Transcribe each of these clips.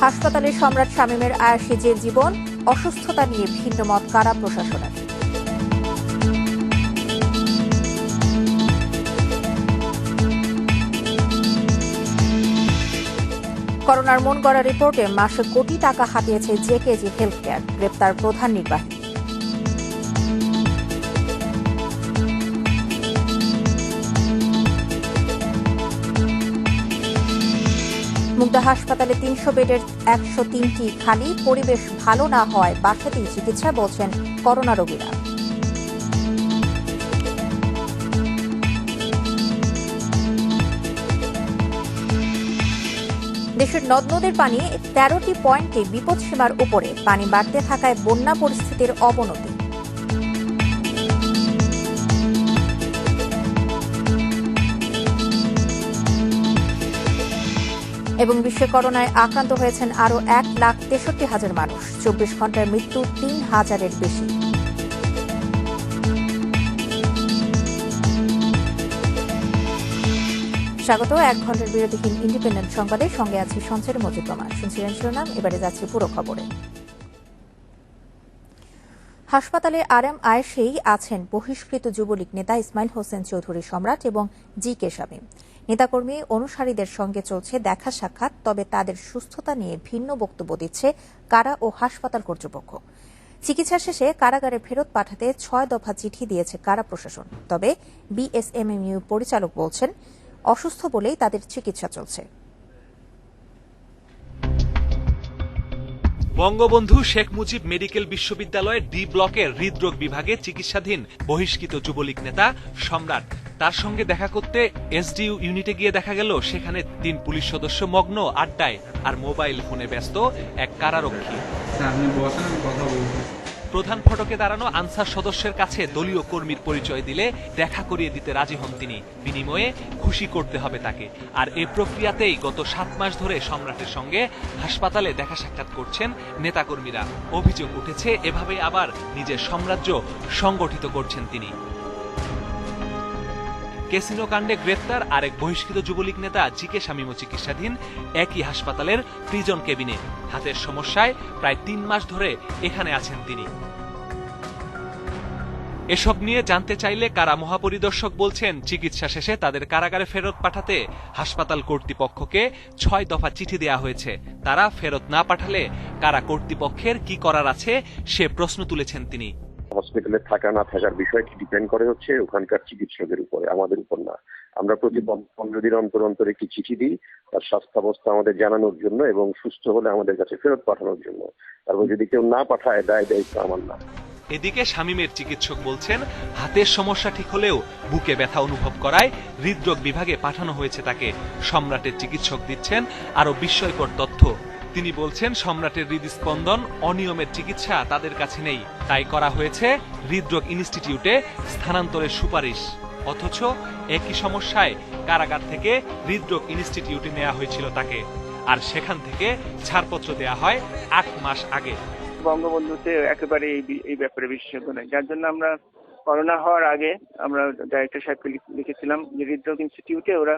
হাসপাতালে সম্রাট শামীমের আয়াসী জেল জীবন, অসুস্থতা নিয়ে ভিন্ন মত কারা প্রশাসনের। করোনার মন গড়া রিপোর্টে মাসে কোটি টাকা হাতিয়েছে জেকেজি হেলথ কেয়ার, গ্রেপ্তার প্রধান নির্বাহী। মুগদা হাসপাতালে ৩০০ বেডের ১০৩টি খালি, পরিবেশ ভালো না হওয়ায় বাসাতেই চিকিৎসা, বলছেন করোনা রোগীরা। দেশের নদ নদীর পানি ১৩টি পয়েন্টে বিপদসীমার উপরে, পানি বাড়তে থাকায় বন্যা পরিস্থিতির অবনতি। এবং বিশ্বে করোনায় আক্রান্ত হয়েছেন আরও ১,৬৩,০০০ মানুষ, ২৪ ঘন্টায় মৃত্যু ৩,০০০-এর বেশি। স্বাগত ১ ঘন্টার বিরতিহীন ইন্ডিপেন্ডেন্ট সংবাদের সঙ্গে আছে সঞ্চার মজুদমা। শুনছিলেন শিরোনাম, এবারে যাচ্ছে পুরো খবরে। হাসপাতালে আরাম আয়েশেই আছেন বহিষ্কৃত যুবলীগ নেতা ইসমাইল হোসেন চৌধুরী সম্রাট এবং জি কে শামীম। নেতাকর্মী অনুসারীদের সঙ্গে চলছে দেখা সাক্ষাৎ, তবে তাদের সুস্থতা নিয়ে ভিন্ন বক্তব্য দিচ্ছে কারা ও হাসপাতাল কর্তৃপক্ষ। চিকিৎসা শেষে কারাগারে ফেরত পাঠাতে ৬ দফা চিঠি দিয়েছে কারা প্রশাসন, তবে বিএসএমএমইউ পরিচালক বলছেন অসুস্থ বলেই তাদের চিকিৎসা চলছে। বঙ্গবন্ধু শেখ মুজিব মেডিকেল বিশ্ববিদ্যালয়ের ডি ব্লকের হৃদরোগ বিভাগে চিকিৎসাধীন বহিষ্কৃত যুবলীগ নেতা সম্রাট। তার সঙ্গে দেখা করতে এসডিইউ ইউনিটে গিয়ে দেখা গেল সেখানে ৩ পুলিশ সদস্য মগ্ন আড্ডায় আর মোবাইল ফোনে ব্যস্ত এক কারারক্ষী। প্রধান ফটকে দাঁড়ানো আনসার সদস্যের কাছে দলীয় কর্মীর পরিচয় দিলে দেখা করিয়ে দিতে রাজি হন তিনি, বিনিময়ে খুশি করতে হবে তাকে। আর এই প্রক্রিয়াতেই গত ৭ মাস ধরে সম্রাটের সঙ্গে হাসপাতালে দেখা সাক্ষাৎ করছেন নেতাকর্মীরা। অভিযোগ উঠেছে এভাবে আবার নিজের সাম্রাজ্য সংগঠিত করছেন তিনি। ক্যাসিনো কাণ্ডে গ্রেফতার আরেক বহিষ্কৃত যুবলীগ নেতা জি কে শামীমও চিকিৎসাধীন একই হাসপাতালের প্রিজন কেবিনে। হাতের সমস্যায় প্রায় ৩ মাস ধরে এখানে আছেন তিনি। এসব নিয়ে জানতে চাইলে কারা মহাপরিদর্শক বলছেন চিকিৎসা শেষে তাদের কারাগারে ফেরত পাঠাতে হাসপাতাল কর্তৃপক্ষকে ৬ দফা চিঠি দেওয়া হয়েছে। তারা ফেরত না পাঠালে কারা কর্তৃপক্ষের কি করার আছে সে প্রশ্ন তুলেছেন তিনি। হসপিটালে থাকা না থাকার বিষয়টি ডিপেন্ড করে হচ্ছে ওখানকার চিকিৎসকের উপরে, আমাদের উপর না। আমরা প্রতি 15 দিন অন্তর অন্তর একটি চিঠি দিই তার স্বাস্থ্যাবস্থা আমাদের জানানোর জন্য এবং সুস্থ হলে আমাদের কাছে ফেরত পাঠানোর জন্য। তারপর যদি কেউ না পাঠায়, দায়িত্ব আমার না। এদিকে শামীমের চিকিৎসক বলছেন হাতের সমস্যা ঠিক হলেও বুকে ব্যথা অনুভব করায় হৃদরোগ বিভাগে পাঠানো হয়েছে তাকে। সম্রাটের চিকিৎসক দিচ্ছেন আরো বিস্ময়কর তথ্য। তিনি বলছেন সম্রাটের হৃদস্পন্দন অনিয়মের চিকিৎসা তাদের কাছে নেই, তাই করা হয়েছে হৃদরোগ ইনস্টিটিউটে স্থানান্তরের সুপারিশ। অথচ একই সমস্যায় কারাগার থেকে হৃদরোগ ইনস্টিটিউটে নেওয়া হয়েছিল তাকে, আর সেখান থেকে ছাড়পত্র দেওয়া হয় ৮ মাস আগে। বঙ্গবন্ধুতে একেবারে এই ব্যাপারে বিশেষজ্ঞ নয়, যার জন্য আমরা করোনা হওয়ার আগে আমরা ডাইরেক্টর সাহেবকে লিখেছিলাম যে হৃদরোগ ইনস্টিটিউটে ওরা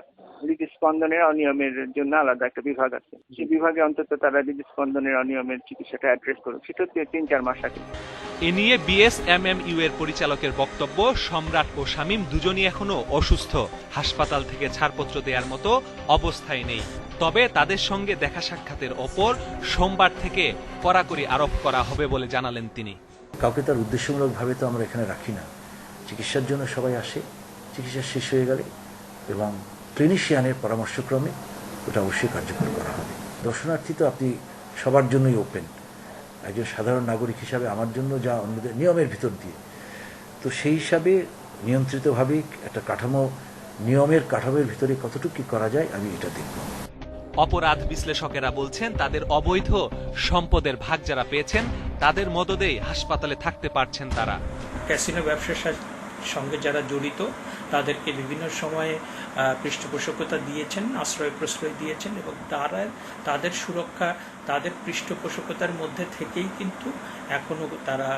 হৃদস্পন্দনের অনিয়মের জন্য আলাদা একটা বিভাগ আছে, সেই বিভাগে অন্তত তারা হৃদস্পন্দনের অনিয়মের চিকিৎসাটা অ্যাড্রেস করুক। সেটা ৩-৪ মাস আগে। এ নিয়ে বিএসএমএমইউ এর পরিচালকের বক্তব্য, সম্রাট ও শামীম দুজনই এখনো অসুস্থ, হাসপাতাল থেকে ছাড়পত্র দেওয়ার মতো অবস্থায় নেই। তবে তাদের সঙ্গে দেখা সাক্ষাতের ওপর সোমবার থেকে কড়াকড়ি আরোপ করা হবে বলে জানালেন তিনি। কাউকে তার উদ্দেশ্যমূলকভাবে তো আমরা এখানে রাখি না। চিকিৎসার জন্য সবাই আসে, চিকিৎসা শেষ হয়ে গেলে এবং ক্লিনিশিয়ানের পরামর্শক্রমে ওটা অবশ্যই কার্যকর করা হবে। দর্শনার্থী তো আপনি সবার জন্যই ওপেন, একজন সাধারণ নাগরিক হিসাবে আমার জন্য যা অন্যদের নিয়মের ভিতর দিয়ে, তো সেই হিসাবে নিয়ন্ত্রিতভাবে একটা কাঠামো, নিয়মের কাঠামোর ভিতরে কতটুকু কি করা যায় আমি এটা দেখব। অপরাধ বিশ্লেষকেরা বলছেন তাদের অবৈধ সম্পদের ভাগ যারা পেয়েছেন তাদের মদদেই হাসপাতালে থাকতে পারছেন তারা। ক্যাসিনো ব্যবসার সঙ্গে যারা জড়িত তাদেরকে বিভিন্ন সময়ে পৃষ্ঠপোষকতা দিয়েছেন, আশ্রয় প্রশ্রয় দিয়েছেন এবং তাদের সুরক্ষা, তাদের পৃষ্ঠপোষকতার মধ্যে থেকেই কিন্তু এখনো তারা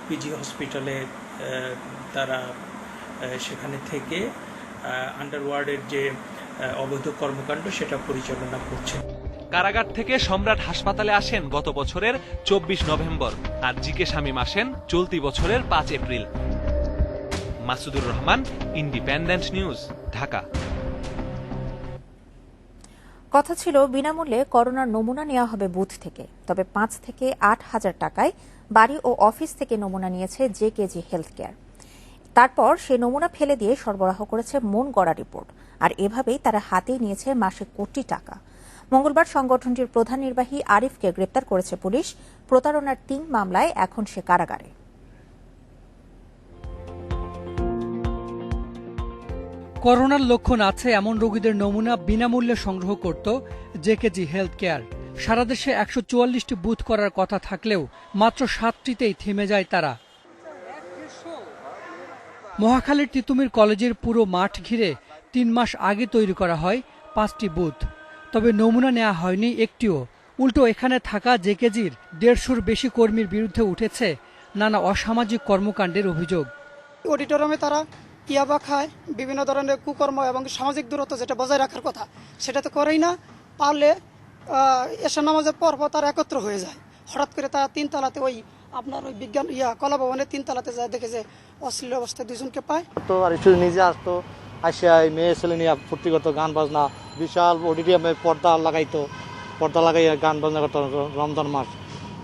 পিজি হসপিটালে তারা সেখানে থেকে আন্ডারওয়ার্ল্ডের যে অবৈধ কর্মকাণ্ড সেটা পরিচালনা করছেন। কারাগার থেকে সম্রাট হাসপাতালে আসেন গত বছরের 24 নভেম্বর, আর জিকে শামীম আসেন চলতি বছরের 5 April. Masudur Rahman, independent news, Dhaka. কথা ছিল বিনামূল্যে করোনার নমুনা নেওয়া হবে বুথ থেকে, তবে 5 থেকে 8 হাজার টাকায় বাড়ি ও অফিস থেকে নমুনা নিয়েছে জেকেজি হেলথ কেয়ার। তারপর সে নমুনা ফেলে দিয়ে সরবরাহ করেছে মন গড়া রিপোর্ট, আর এভাবেই তারা হাতেই নিয়েছে মাসে কোটি টাকা। মঙ্গলবার সংগঠনটির প্রধান নির্বাহী আরিফকে গ্রেপ্তার করেছে পুলিশ। প্রতারণার 3 মামলায় এখন সে কারাগারে। করোনার লক্ষণ আছে এমন রোগীদের নমুনা বিনামূল্যে সংগ্রহ করত জেকেজি হেলথ কেয়ার। সারা দেশে 144টি বুথ করার কথা থাকলেও মাত্র 7টিতেই থেমে যায় তারা। মহাখালীর তিতুমির কলেজের পুরো মাঠ ঘিরে 3 মাস আগে তৈরি করা হয় 5টি বুথ, তবে নমুনা নেওয়া হয়নি একটিও। উল্টো এখানে থাকা জেকেজির 150-র বেশি কর্মীর বিরুদ্ধে উঠেছে নানা অসামাজিক কর্মকাণ্ডের অভিযোগ। অডিটোরিয়ামে তারা ইয়াবা খায়, বিভিন্ন ধরনের কুকর্ম এবং সামাজিক দূরত্ব যেটা বজায় রাখার কথা সেটা তো করেই না। পারলে এশার নামাজের পর তারা একত্র হয়ে যায়। হঠাৎ করে তারা 3 তলাতে ওই আপনার ওই বিজ্ঞান কলা ভবনের 3 তলাতে যায়, দেখে যে অশ্লীল অবস্থায় 2 জনকে পায়। তো আর একটু নিজে আসতো, আসিয়া মেয়ে ছেলে নিয়ে ফুর্তি করতো, গান বাজনা, বিশাল অডিটোরিয়ামে পর্দা লাগাইয়া গান বাজনা করতো। রমজান মাস,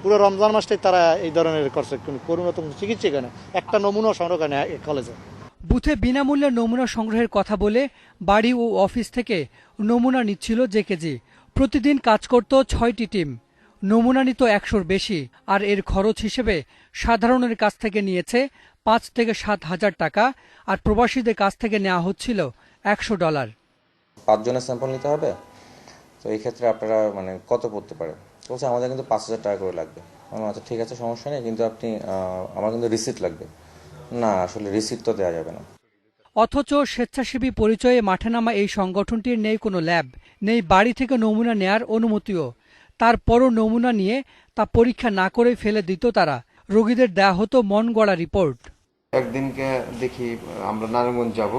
পুরো রমজান মাসটাই তারা এই ধরনের করছে। করোনা তো চিকিৎসা কেন একটা নমুনা সংগ্রহ করে কলেজে। বুথে বিনামূল্যে নমুনা সংগ্রহের কথা বলে বাড়ি ও অফিস থেকে নমুনা নিচ্ছিল জেকেজি। প্রতিদিন কাজ করত 6টি টিম, নমুনা নিত 100-র বেশি, আর এর খরচ হিসেবে সাধারণের কাছ থেকে নিয়েছে 5 থেকে 7 হাজার টাকা, আর প্রবাসীদের কাছ থেকে নেওয়া হচ্ছিল $100। 5 জনের স্যাম্পল নিতে হবে, তো এই ক্ষেত্রে আপনারা কত পড়তে পারে? বলছে আমাদের কিন্তু 5,000 টাকা করে লাগবে। আচ্ছা ঠিক আছে, সমস্যা নেই, কিন্তু আপনি আমার কিন্তু রিসিপ্ট লাগবে। না, আসলে রিসিপ্ট তো দেওয়া যাবে না। অথচ স্বেচ্ছাসেবী পরিচয়ে মাঠে নামা এই সংগঠনটির নেই কোনো ল্যাব, নেই বাড়ি থেকে নমুনা নেয়ার অনুমতিও। তারপরও নমুনা নিয়ে তা পরীক্ষা না করে ফেলে দিত তারা। রোগীদের দেয়া হতো মন গড়া রিপোর্ট। একদিনকে দেখি আমরা নারায়ণগঞ্জ যাব,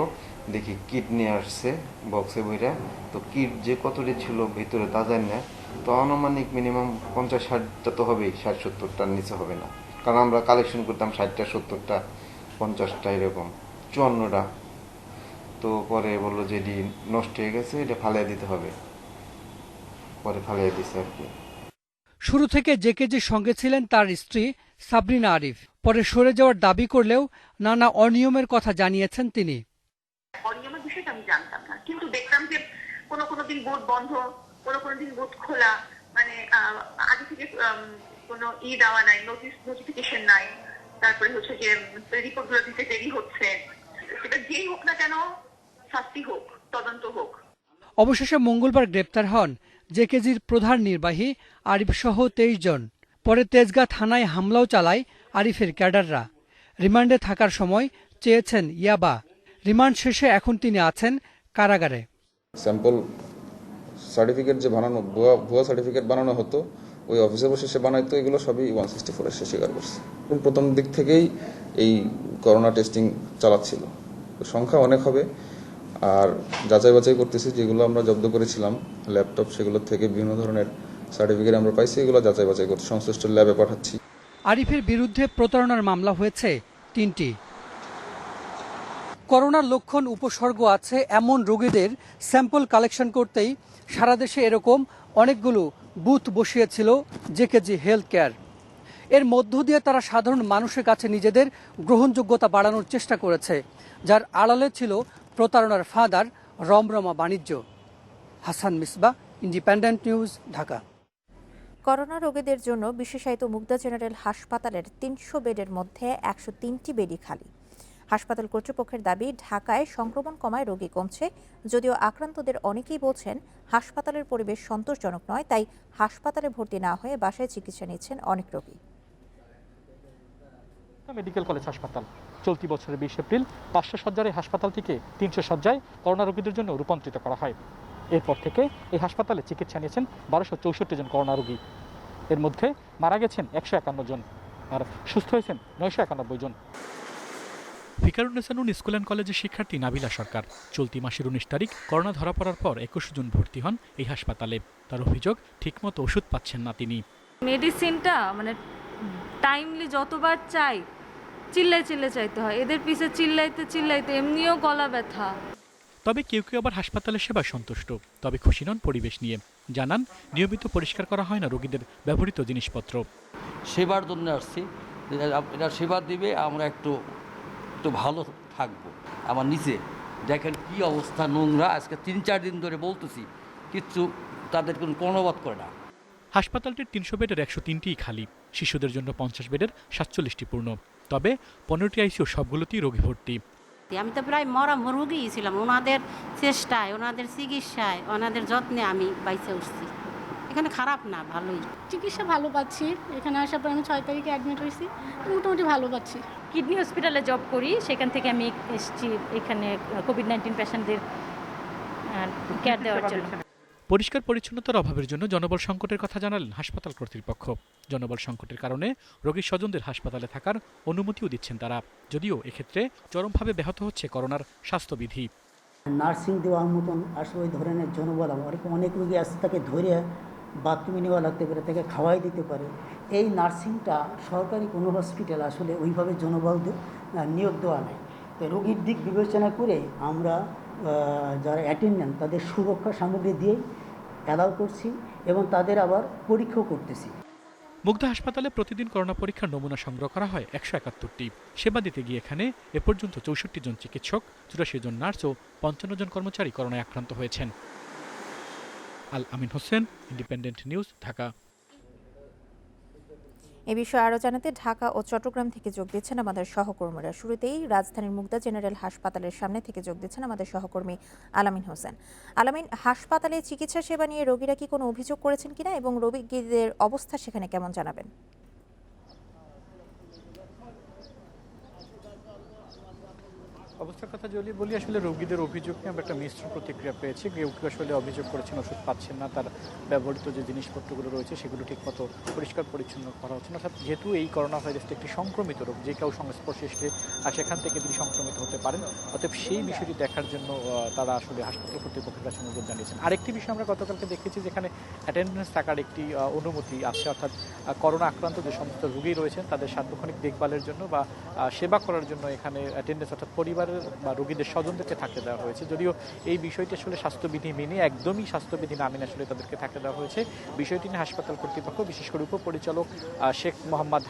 দেখি কিট নিয়ে আসছে বক্সে বইরা, তো কিট যে কতটি ছিল ভিতরে তা জানি না, তো আনুমানিক মিনিমাম 50-60টা তো হবেই, 60-70টার নিচে হবে না, কারণ আমরা কালেকশন করতাম 60টা 70টা 50টা এরকম 54টা। তো পরে বললো যে এটি নষ্ট হয়ে গেছে, এটা ফালিয়ে দিতে হবে, পরে ফালিয়ে দিছে আর কি। শুরু থেকে জেকেজির সঙ্গে ছিলেন তার স্ত্রী সাবরিনা আরিফ। পরে সরে যাওয়ার দাবি করলেও নানা অনিয়মের কথা জানিয়েছেন তিনি। অনিয়মের বিষয়টা আমি জানতাম না, কিন্তু দেখতাম যে কোনো দিন বুথ বন্ধ, কোনো দিন বুথ খোলা, আগে থেকে কোনো দেওয়া নাই, নোটিফিকেশন নাই। তারপরে হচ্ছে যে রিপোর্টগুলো দিতে দেরি হচ্ছে। সেটা যেই হোক না কেন, শাস্তি হোক, তদন্ত হোক। অবশেষে মঙ্গলবার গ্রেপ্তার হন জেকেজির প্রধান নির্বাহী আরিফ সহ 23 জন। পরে তেজগাঁ থানায় হামলাও চালায় আরিফের ক্যাডাররা। রিমান্ডে থাকার সময় চেয়েছেন ইয়াবা। রিমান্ড শেষে এখন তিনি আছেন কারাগারে। স্যাম্পল সার্টিফিকেট যে বানানো, ভুয়া সার্টিফিকেট বানানো হতো, ওই অফিসে বসে সে বানাইতো, এগুলো সবই 164 সে স্বীকার করছে। প্রথম দিক থেকেই এই করোনা টেস্টিং চালাচ্ছিল। সংখ্যা অনেক হবে, আর যাচাই বাছাই করতেছি, যেগুলো আমরা জব্দ করেছিলাম ল্যাপটপ, সেগুলো থেকে বিভিন্ন ধরনের সার্টিফিকেট আমরা পাইছি, এগুলো যাচাই বাছাই করতে সংশ্লিষ্ট ল্যাবে পাঠাচ্ছি। আরিফের বিরুদ্ধে প্রতারণার মামলা হয়েছে 3টি। করোনার লক্ষণ উপসর্গ আছে এমন রোগীদের স্যাম্পল কালেকশন করতেই সারা দেশে এরকম অনেকগুলো বুথ বসিয়েছিল জেকেজি হেলথ কেয়ার। এর মধ্য দিয়ে তারা সাধারণ মানুষের কাছে নিজেদের গ্রহণযোগ্যতা বাড়ানোর চেষ্টা করেছে, যার আড়ালে ছিল প্রতারণার ফাঁদ আর রমরমা বাণিজ্য। Hasan Misbah, independent news, Dhaka. Corona রোগীদের জন্য বিশেষায়িত মুগদা জেনারেল হাসপাতালের 300 বেডের মধ্যে 103টি বেডই খালি। হাসপাতাল কর্তৃপক্ষের দাবি, ঢাকায় সংক্রমণ কমায় রোগী কমছে। যদিও আক্রান্তদের অনেকেই বলছেন হাসপাতালের পরিবেশ সন্তোষজনক নয়, তাই হাসপাতালে ভর্তি না হয়ে বাসায় চিকিৎসা নিচ্ছেন অনেক রোগী। মেডিকেল কলেজ হাসপাতাল চলতি বছরের 20 এপ্রিল 500 শয্যার এই হাসপাতাল থেকে 300 শয্যায় করোনা রোগীদের জন্য রূপান্তরিত করা হয়। এরপর থেকে এই হাসপাতালে চিকিৎসা নিয়েছেন 1264 জন করোনা রোগী। এর মধ্যে মারা গেছেন 151 জন, আর সুস্থ হয়েছেন 991 জন। ফিকারুন্নেসা নূন স্কুল অ্যান্ড কলেজের শিক্ষার্থী নাবিলা সরকার চলতি মাসের 19 তারিখ করোনা ধরা পড়ার পর 21 জুন ভর্তি হন এই হাসপাতালে। তার অভিযোগ ঠিকমতো ওষুধ পাচ্ছেন না তিনি। মেডিসিনটা মানে টাইমলি যতবার চাই চিল্লাই চাইতে হয়, এদের পিছে চিল্লাইতে এমনিও গলা ব্যথা। তবে কেউ আবার হাসপাতালের সেবায় সন্তুষ্ট, তবে খুশি নন পরিবেশ নিয়ে। জানান নিয়মিত পরিষ্কার করা হয় না রোগীদের ব্যবহৃত জিনিসপত্র। সেবার জন্য আসছি, এটা সেবা দিবে, আমরা একটু ভালো থাকবো। আমার নিচে দেখেন কি অবস্থা, নোংরা। আজকে 3-4 দিন ধরে বলতেছি, কিচ্ছু তাদের কোনো কর্ণপাত করে না। হাসপাতালটির 300 বেডের 103টিই খালি, শিশুদের জন্য 50 বেডের 47টি পূর্ণ। তবে 15টি আইসিইউ, সবগুলোতেই রোগী ভর্তি। আমি তো প্রায় মরা গিয়েছিলাম, ওনাদের চেষ্টায়, ওনাদের চিকিৎসায়, ওনাদের যত্নে আমি বাইসে উঠছি। এখানে খারাপ না, ভালোই চিকিৎসা ভালো পাচ্ছি। এখানে আসার পর আমি 6 তারিখে অ্যাডমিট হয়েছি, মোটামুটি ভালো পাচ্ছি। কিডনি হসপিটালে জব করি, সেখান থেকে আমি এসেছি এখানে কোভিড-19 পেশেন্টদের কেয়ার দেওয়ার জন্য। পরিষ্কার পরিচ্ছন্নতার অভাবের জন্য জনবল সংকটের কথা জানালেন হাসপাতাল কর্তৃপক্ষ। জনবল সংকটের কারণে রোগীর স্বজনদের হাসপাতালে থাকার অনুমতিও দিচ্ছেন তারা, যদিও এক্ষেত্রে চরমভাবে ব্যাহত হচ্ছে করোনার স্বাস্থ্যবিধি। নার্সিং দেওয়ার মতন আসলে ওই ধরনের জনবল, অনেক রোগী আসতে তাকে ধরে বাথরুমে নেওয়া লাগতে পারে, তাকে খাওয়াই দিতে পারে। এই নার্সিংটা সরকারি কোনো হসপিটাল আসলে ওইভাবে জনবল নিয়োগ দেওয়া নেই। তো রোগীর দিক বিবেচনা করে আমরা যারা অ্যাটেন্ডেন্ট তাদের সুরক্ষা সামগ্রী দিয়ে অ্যালাউ করছি এবং তাদের আবার পরীক্ষাও করতেছি। মুগ্ধা হাসপাতালে প্রতিদিন করোনা পরীক্ষার নমুনা সংগ্রহ করা হয় 171টি। সেবা দিতে গিয়ে এখানে এ পর্যন্ত 64 জন চিকিৎসক, 84 জন নার্স ও 55 জন কর্মচারী করোনায় আক্রান্ত হয়েছেন। আল আমিন হোসেন, ইন্ডিপেন্ডেন্ট নিউজ, ঢাকা। এ বিষয়ে আরও জানাতে ঢাকা ও চট্টগ্রাম থেকে যোগ দিচ্ছেন আমাদের সহকর্মীরা। শুরুতেই রাজধানীর মুগ্ধা জেনারেল হাসপাতালের সামনে থেকে যোগ দিচ্ছেন আমাদের সহকর্মী আলামিন হোসেন। আলামিন, হাসপাতালে চিকিৎসা সেবা নিয়ে রোগীরা কি কোনো অভিযোগ করেছেন কিনা এবং রোগীদের অবস্থা সেখানে কেমন জানাবেন? অবস্থার কথা যদি বলি, আসলে রোগীদের অভিযোগ নিয়ে আমরা একটা মিশ্র প্রতিক্রিয়া পেয়েছি। কেউ আসলে অভিযোগ করেছেন ওষুধ পাচ্ছেন না, তার ব্যবহৃত যে জিনিসপত্রগুলো রয়েছে সেগুলো ঠিকমতো পরিষ্কার পরিচ্ছন্ন করা হচ্ছে না। অর্থাৎ যেহেতু এই করোনা ভাইরাসটা একটি সংক্রমিত রোগ, যে কেউ সংস্পর্শে এসে সেখান থেকে তিনি সংক্রমিত হতে পারেন, অতএব সেই বিষয়টি দেখার জন্য তারা আসলে হাসপাতাল কর্তৃপক্ষের কাছে অনুরোধ জানিয়েছেন। আরেকটি বিষয় আমরা গতকালকে দেখেছি, যেখানে অ্যাটেন্ডেন্স থাকার একটি অনুমতি আছে, অর্থাৎ করোনা আক্রান্ত যে সমস্ত রোগী রয়েছেন তাদের সার্বক্ষণিক দেখভালের জন্য বা সেবা করার জন্য এখানে অ্যাটেন্ডেন্স, অর্থাৎ পরিবারের বা রোগীদের স্বজনদেরকে থাকতে দেওয়া হয়েছে। যদিও এই বিষয়টি আসলে স্বাস্থ্যবিধি মেনে, একদমই স্বাস্থ্যবিধি না মেনে আসলে তাদেরকে থাকতে দেওয়া হয়েছে। বিষয়টি নিয়ে হাসপাতাল কর্তৃপক্ষ, বিশেষ করে উপপরিচালক শেখ মোহাম্মদ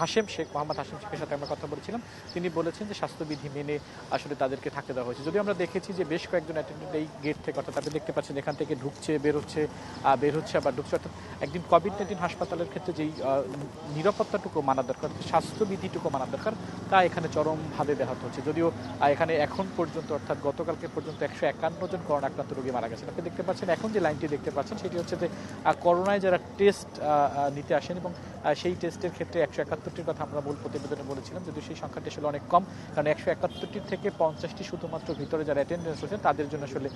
হাশেম শেখের সাথে আমরা কথা বলেছিলাম। তিনি বলেছেন যে স্বাস্থ্যবিধি মেনে আসলে তাদেরকে থাকতে দেওয়া হয়েছে। যদিও আমরা দেখেছি যে বেশ কয়েকজন অ্যাটেন্ডেন্ট এই গেট থেকে, অর্থাৎ আপনি দেখতে পাচ্ছেন এখান থেকে ঢুকছে, বের হচ্ছে আবার ঢুকছে। অর্থাৎ একদিন কোভিড-19 হাসপাতালের ক্ষেত্রে যেই নিরাপত্তাটুকু মানা দরকার, স্বাস্থ্যবিধিটুকু মানা দরকার, তা এখানে চরমভাবে ব্যাহত হচ্ছে। যদিও এখানে এখন পর্যন্ত, অর্থাৎ গতকালকে পর্যন্ত 151 জন করোনা আক্রান্ত রোগী মারা গেছেন। আপনি দেখতে পাচ্ছেন এখন যে লাইনটি দেখতে পাচ্ছেন সেটি হচ্ছে যে করোনায় যারা টেস্ট নিতে আসেন, এবং সেই টেস্টের ক্ষেত্রে 171টির কথা আমরা মূল প্রতিবেদনে বলেছিলাম, যদিও সেই সংখ্যাটি আসলে অনেক কম, কারণ 171টির থেকে 50টি শুধুমাত্র ভিতরে যারা অ্যাটেন্ডেন্স হচ্ছেন তাদের জন্য আসলে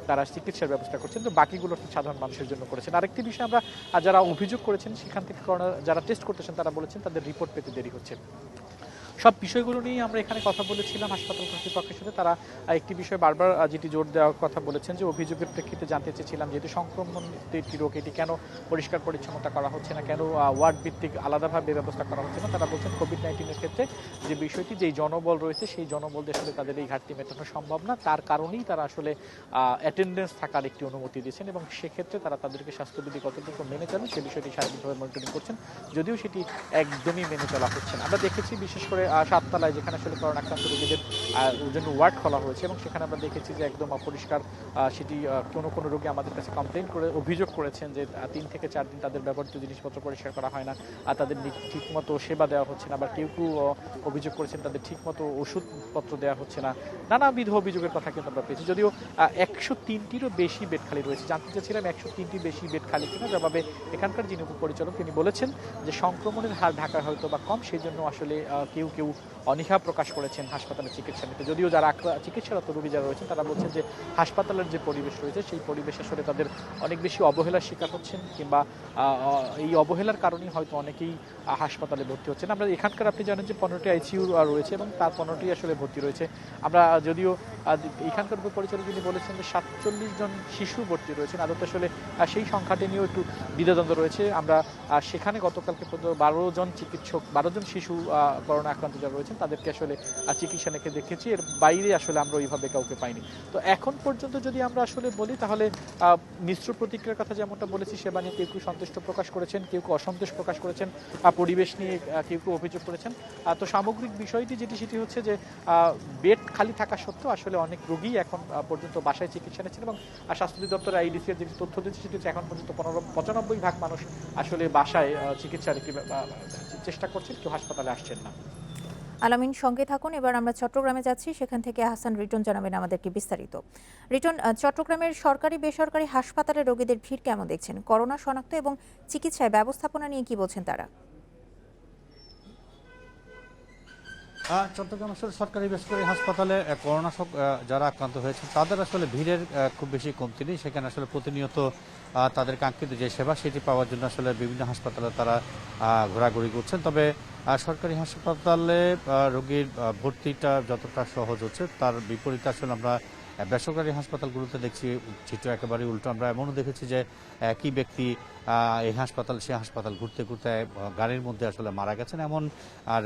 তারা চিকিৎসার ব্যবস্থা করছেন, তো বাকিগুলো সাধারণ মানুষের জন্য করেছেন। আরেকটি বিষয়, আমরা যারা অভিযোগ করেছেন সেখান থেকে করোনা যারা টেস্ট করতেছেন তারা বলেছেন তাদের রিপোর্ট পেতে দেরি হচ্ছে। সব বিষয়গুলো নিয়ে আমরা এখানে কথা বলেছিলাম হাসপাতাল কর্তৃপক্ষের সাথে। তারা একটি বিষয় বারবার যেটি জোর দেওয়ার কথা বলেছেন, যে অভিযোগের প্রেক্ষিতে জানতে চেয়েছিলাম, যেহেতু সংক্রমণের একটি রোগ, এটি কেন পরিষ্কার পরিচ্ছন্নতা করা হচ্ছে না, কেন ওয়ার্ড ভিত্তিক আলাদাভাবে ব্যবস্থা করা হচ্ছে না। তারা বলছেন কোভিড-19 ক্ষেত্রে যে বিষয়টি, যে জনবল রয়েছে সেই জনবল দিয়ে আসলে তাদের এই ঘাটতি মেটানো সম্ভব না, তার কারণেই তারা আসলে অ্যাটেন্ডেন্স থাকার একটি অনুমতি দিয়েছেন, এবং সেক্ষেত্রে তারা তাদেরকে স্বাস্থ্যবিধি কতটুকু মেনে চলেন সে বিষয়টি সার্বিকভাবে মনিটরিং করছেন, যদিও সেটি একদমই মেনে চলা হচ্ছে না। আমরা দেখেছি বিশেষ করে 7 তলায়, যেখানে আসলে করোনা আক্রান্ত রোগীদের জন্য ওয়ার্ড খোলা হয়েছে, এবং সেখানে আমরা দেখেছি যে একদম অপরিষ্কার। সেটি কোনো রোগী আমাদের কাছে কমপ্লেন করে অভিযোগ করেছেন যে 3 থেকে 4 দিন তাদের ব্যবহৃত জিনিসপত্র পরিষ্কার করা হয় না, আর তাদের ঠিকমতো সেবা দেওয়া হচ্ছে না। আবার কেউ অভিযোগ করেছেন তাদের ঠিকমতো ওষুধপত্র দেওয়া হচ্ছে না। নানাবিধ অভিযোগের কথা কিন্তু আমরা পেয়েছি। যদিও 103টিরও বেশি বেড খালি রয়েছে। জানতে চাচ্ছিলাম 103টির বেশি বেড খালি কিনা। জবাবে এখানকার যিনি উপপরিচালক তিনি বলেছেন যে সংক্রমণের হার ঢাকায় হয়তো বা কম, সেই জন্য আসলে কেউ অনীহা প্রকাশ করেছেন হাসপাতালে চিকিৎসা নিতে। যদিও যারা চিকিৎসারত রোগী যারা রয়েছেন তারা বলছেন যে হাসপাতালের যে পরিবেশ রয়েছে সেই পরিবেশ আসলে তাদের অনেক বেশি অবহেলার শিকার হচ্ছেন, কিংবা এই অবহেলার কারণেই হয়তো অনেকেই হাসপাতালে ভর্তি হচ্ছেন। আমরা এখানকার আপনি জানেন যে 15টি আইসিইউ রয়েছে এবং তার 15টি আসলে ভর্তি রয়েছে। আমরা যদিও এখানকার উপপরিচালক যিনি বলেছেন যে 47 জন শিশু ভর্তি রয়েছেন, আদতে আসলে সেই সংখ্যাটি নিয়েও একটু দ্বিধাদ্বন্দ্ব রয়েছে। আমরা সেখানে গতকালকে 12 জন চিকিৎসক, 12 জন শিশু করোনা আক্রান্ত যারা রয়েছেন তাদেরকে আসলে চিকিৎসা নিতে দেখেছি, এর বাইরে আসলে আমরা ওইভাবে কাউকে পাইনি। তো এখন পর্যন্ত যদি আমরা আসলে বলি তাহলে মিশ্র প্রতিক্রিয়ার কথা যেমনটা বলেছি, সেবা নিয়ে কেউ কেউ সন্তুষ্ট প্রকাশ করেছেন, কেউ কেউ অসন্তোষ প্রকাশ করেছেন, পরিবেশ নিয়ে কেউ কেউ অভিযোগ করেছেন। তো সামগ্রিক বিষয়টি সেটি হচ্ছে যে বেড খালি থাকা সত্ত্বেও আসলে অনেক রোগী এখন পর্যন্ত বাসায় চিকিৎসা নিচ্ছেন এবং স্বাস্থ্য অধিদপ্তর আইডিসির যে তথ্য দিচ্ছে সেটি হচ্ছে এখন পর্যন্ত 95% মানুষ আসলে বাসায় চিকিৎসার চেষ্টা করছেন, কেউ হাসপাতালে আসছেন না। আলামিন, সঙ্গে থাকুন। এবার আমরা চট্টগ্রামে যাচ্ছি, সেখান থেকে হাসান রিটন জানাবেন আমাদেরকে বিস্তারিত। রিটন, চট্টগ্রামের সরকারি বেসরকারি হাসপাতালে রোগীদের ভিড় কেমন দেখছেন? করোনা শনাক্ত এবং চিকিৎসায় ব্যবস্থাপনা নিয়ে কি বলছেন তারা? চট্টগ্রাম আসলে সরকারি বেসরকারি হাসপাতালে করোনা যারা আক্রান্ত হয়েছে তাদের আসলে ভিড়ের খুব বেশি কমতি নেই। সেখানে আসলে প্রতিনিয়ত তাদের কাঙ্ক্ষিত যে সেবা সেটি পাওয়ার জন্য আসলে বিভিন্ন হাসপাতালে তারা ঘোরাঘুরি করছেন। তবে সরকারি হাসপাতালে রোগীর ভর্তিটা যতটা সহজ হচ্ছে তার বিপরীতে আসলে আমরা বেসরকারি হাসপাতালগুলোতে দেখছি চিত্র একেবারে উল্টো। আমরা এমনও দেখেছি যে একই ব্যক্তি এই হাসপাতাল সে হাসপাতাল ঘুরতে ঘুরতে গাড়ির মধ্যে আসলে মারা গেছেন, এমন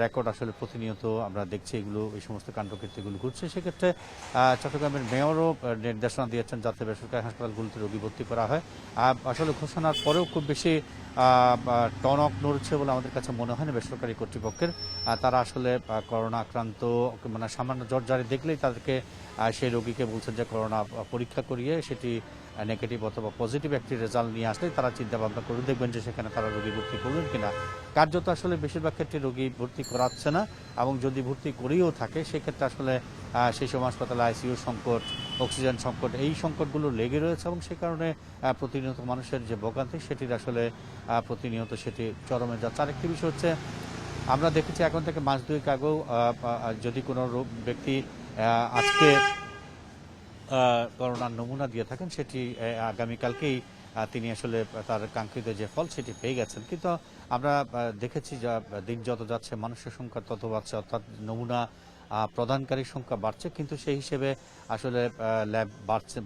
রেকর্ড আসলে প্রতিনিয়ত আমরা দেখছি এগুলো এই সমস্ত কাণ্ডকীর্তিগুলো ঘুরছে। সেক্ষেত্রে চট্টগ্রামের মেয়রও নির্দেশনা দিয়েছেন যাতে বেসরকারি হাসপাতালগুলোতে রোগী ভর্তি করা হয়। আসলে ঘোষণার পরেও খুব বেশি টনক নড়ছে বলে আমাদের কাছে মনে হয় না বেসরকারি কর্তৃপক্ষের। তারা আসলে করোনা আক্রান্ত মানে সামান্য জ্বর জারি দেখলেই তাদেরকে সেই রোগীকে বলছেন যে করোনা পরীক্ষা করিয়ে সেটি নেগেটিভ অথবা পজিটিভ একটি রেজাল্ট নিয়ে আসলে তারা চিন্তা ভাবনা করে দেখবেন যে সেখানে তারা রোগী ভর্তি করবেন কিনা। কার্যত আসলে বেশিরভাগ ক্ষেত্রে রোগী ভর্তি করাচ্ছে না, এবং যদি ভর্তি করেও থাকে সেক্ষেত্রে আসলে সেই সময় হাসপাতালে আইসিইউ সংকট, অক্সিজেন সংকট, এই সংকটগুলো লেগে রয়েছে এবং সে কারণে প্রতিনিয়ত মানুষের যে ভোগান্তি সেটির আসলে প্রতিনিয়ত সেটি চরমে যাচ্ছে। আরেকটি বিষয় হচ্ছে আমরা দেখেছি এখন থেকে মাস দুয়েক আগেও যদি কোনো ব্যক্তি আজকে করোনার নমুনা দিয়ে থাকেন সেটি আগামীকালকেই তিনি আসলে তার কাঙ্ক্ষিত যে ফল সেটি পেয়ে গেছেন। কিন্তু আমরা দেখেছি যে দিন যত যাচ্ছে মানুষের সংখ্যা তত বাড়ছে, অর্থাৎ নমুনা প্রদানকারীর সংখ্যা বাড়ছে, কিন্তু সেই হিসেবে আসলে ল্যাব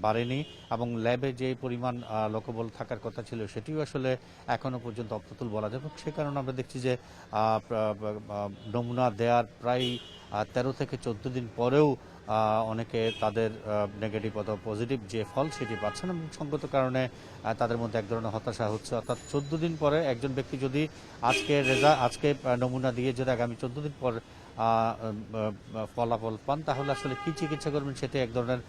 বাড়েনি এবং ল্যাবে যে পরিমাণ লোকবল থাকার কথা ছিল সেটিও আসলে এখনো পর্যন্ত অপ্রতুল বলা যায়। সে কারণে আমরা দেখছি যে নমুনা দেওয়ার প্রায় 13 থেকে 14 দিন পরেও অনেকে তাদের নেগেটিভ অথবা পজিটিভ যে ফল সেটি পাচ্ছেন এবং সঙ্গত কারণে তাদের মধ্যে এক ধরনের হতাশা হচ্ছে। অর্থাৎ 14 দিন পরে একজন ব্যক্তি যদি আজকে নমুনা দিয়ে যদি আগামী 14 দিন পর ফলাফল পান তাহলে আসলে কি চিকিৎসা করবেন সেটা এক ধরনের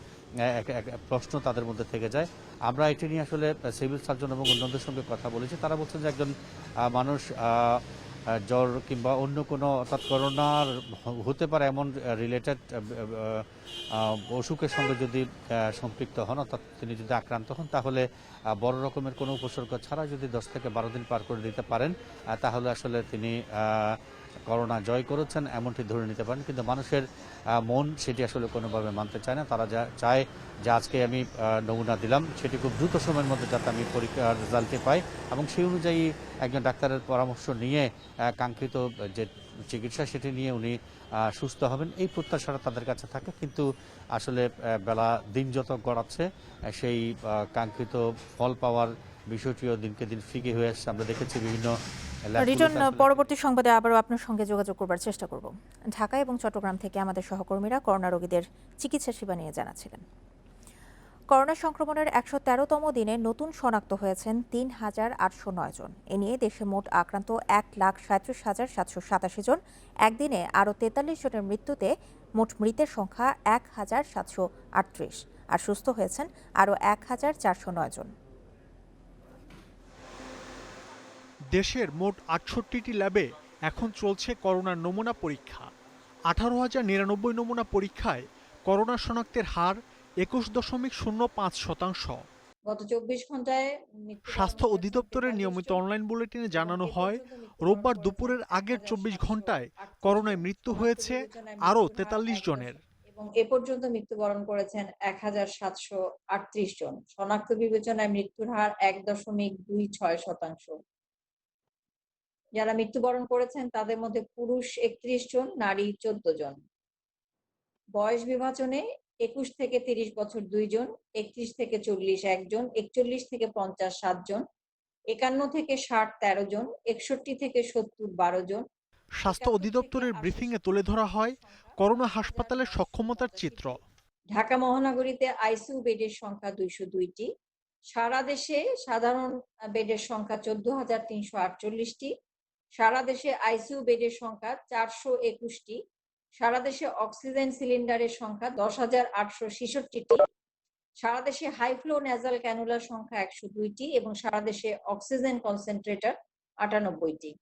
প্রশ্ন তাদের মধ্যে থেকে যায়। আমরা এটি নিয়ে আসলে সিভিল সার্জন এবং অন্যদের সঙ্গে কথা বলেছি, তারা বলছেন যে একজন মানুষ জ্বর কিংবা অন্য কোনো অর্থাৎ করোনার হতে পারে এমন রিলেটেড অসুখের সঙ্গে যদি সম্পৃক্ত হন, অর্থাৎ তিনি যদি আক্রান্ত হন তাহলে বড় রকমের কোনো উপসর্গ ছাড়া যদি 10 থেকে 12 দিন পার করে দিতে পারেন তাহলে আসলে তিনি করোনা জয় করেছেন এমনটি ধরে নিতে পারেন। কিন্তু মানুষের মন সেটি আসলে কোনোভাবে মানতে চায় না। তারা চায় যে আজকে আমি নমুনা দিলাম সেটি খুব দ্রুত সময়ের মধ্যে যাতে আমি পরীক্ষার রেজাল্টে পাই এবং সেই অনুযায়ী একজন ডাক্তারের পরামর্শ নিয়ে কাঙ্ক্ষিত যে চিকিৎসা সেটি নিয়ে উনি সুস্থ হবেন, এই প্রত্যাশাটা তাদের কাছে থাকে। কিন্তু আসলে বেলা দিন যত গড়াচ্ছে সেই কাঙ্ক্ষিত ফল পাওয়ার বিষয়টিও দিনকে দিন ফিকে হয়ে আসছে। আমরা দেখেছি বিভিন্ন রিটন, পরবর্তী সংবাদে আবারও আপনার সঙ্গে যোগাযোগ করবার চেষ্টা করব। ঢাকা এবং চট্টগ্রাম থেকে আমাদের সহকর্মীরা করোনা রোগীদের চিকিৎসা সেবা নিয়ে জানাচ্ছিলেন। করোনা সংক্রমণের 113তম দিনে নতুন শনাক্ত হয়েছেন 3,809 জন। এ নিয়ে দেশে মোট আক্রান্ত 1,37,787 জন। একদিনে আরও 43 জনের মৃত্যুতে মোট মৃতের সংখ্যা 1,738, আর সুস্থ হয়েছেন আরও 1,409 জন। দেশের মোট 68টি ল্যাবে এখন চলছে করোনার নমুনা পরীক্ষা। 18,099 নমুনা পরীক্ষায় করোনা শনাক্তের হার 21.05%। গত 24 ঘন্টায় স্বাস্থ্য অধিদপ্তরের নিয়মিত অনলাইন বুলেটিনে জানানো হয়, রোববার দুপুরের আগের 24 ঘন্টায় করোনায় মৃত্যু হয়েছে আরও 43 জনের। এবং এ পর্যন্ত মৃত্যুবরণ করেছেন 1738 জন। শনাক্ত বিবেচনায় মৃত্যুর হার 1.26%। যারা মৃত্যুবরণ করেছেন তাদের মধ্যে পুরুষ 31 জন, নারী 14 জন। বয়স বিভাজনে 21 থেকে 30 বছর 2 জন, 31 থেকে 40 1 জন, 41 থেকে 50 7 জন, 51 থেকে 60 13 জন, 61 থেকে 70 12 জন। স্বাস্থ্য অধিদপ্তরের ব্রিফিংয়ে তুলে ধরা হয় করোনা হাসপাতালের সক্ষমতার চিত্র। ঢাকা মহানগরীতে আইসিইউ বেডের সংখ্যা 202টি। সারা দেশে সাধারণ বেডের সংখ্যা 14,348টি। সারা দেশে আইসিইউ বেডের সংখ্যা 421টি। সারা দেশে অক্সিজেন সিলিন্ডারের সংখ্যা 10,866টি। সারা দেশে হাই ফ্লো নেজাল ক্যানুলার সংখ্যা 102টি এবং সারা দেশে অক্সিজেন কনসেন্ট্রেটর 98টি।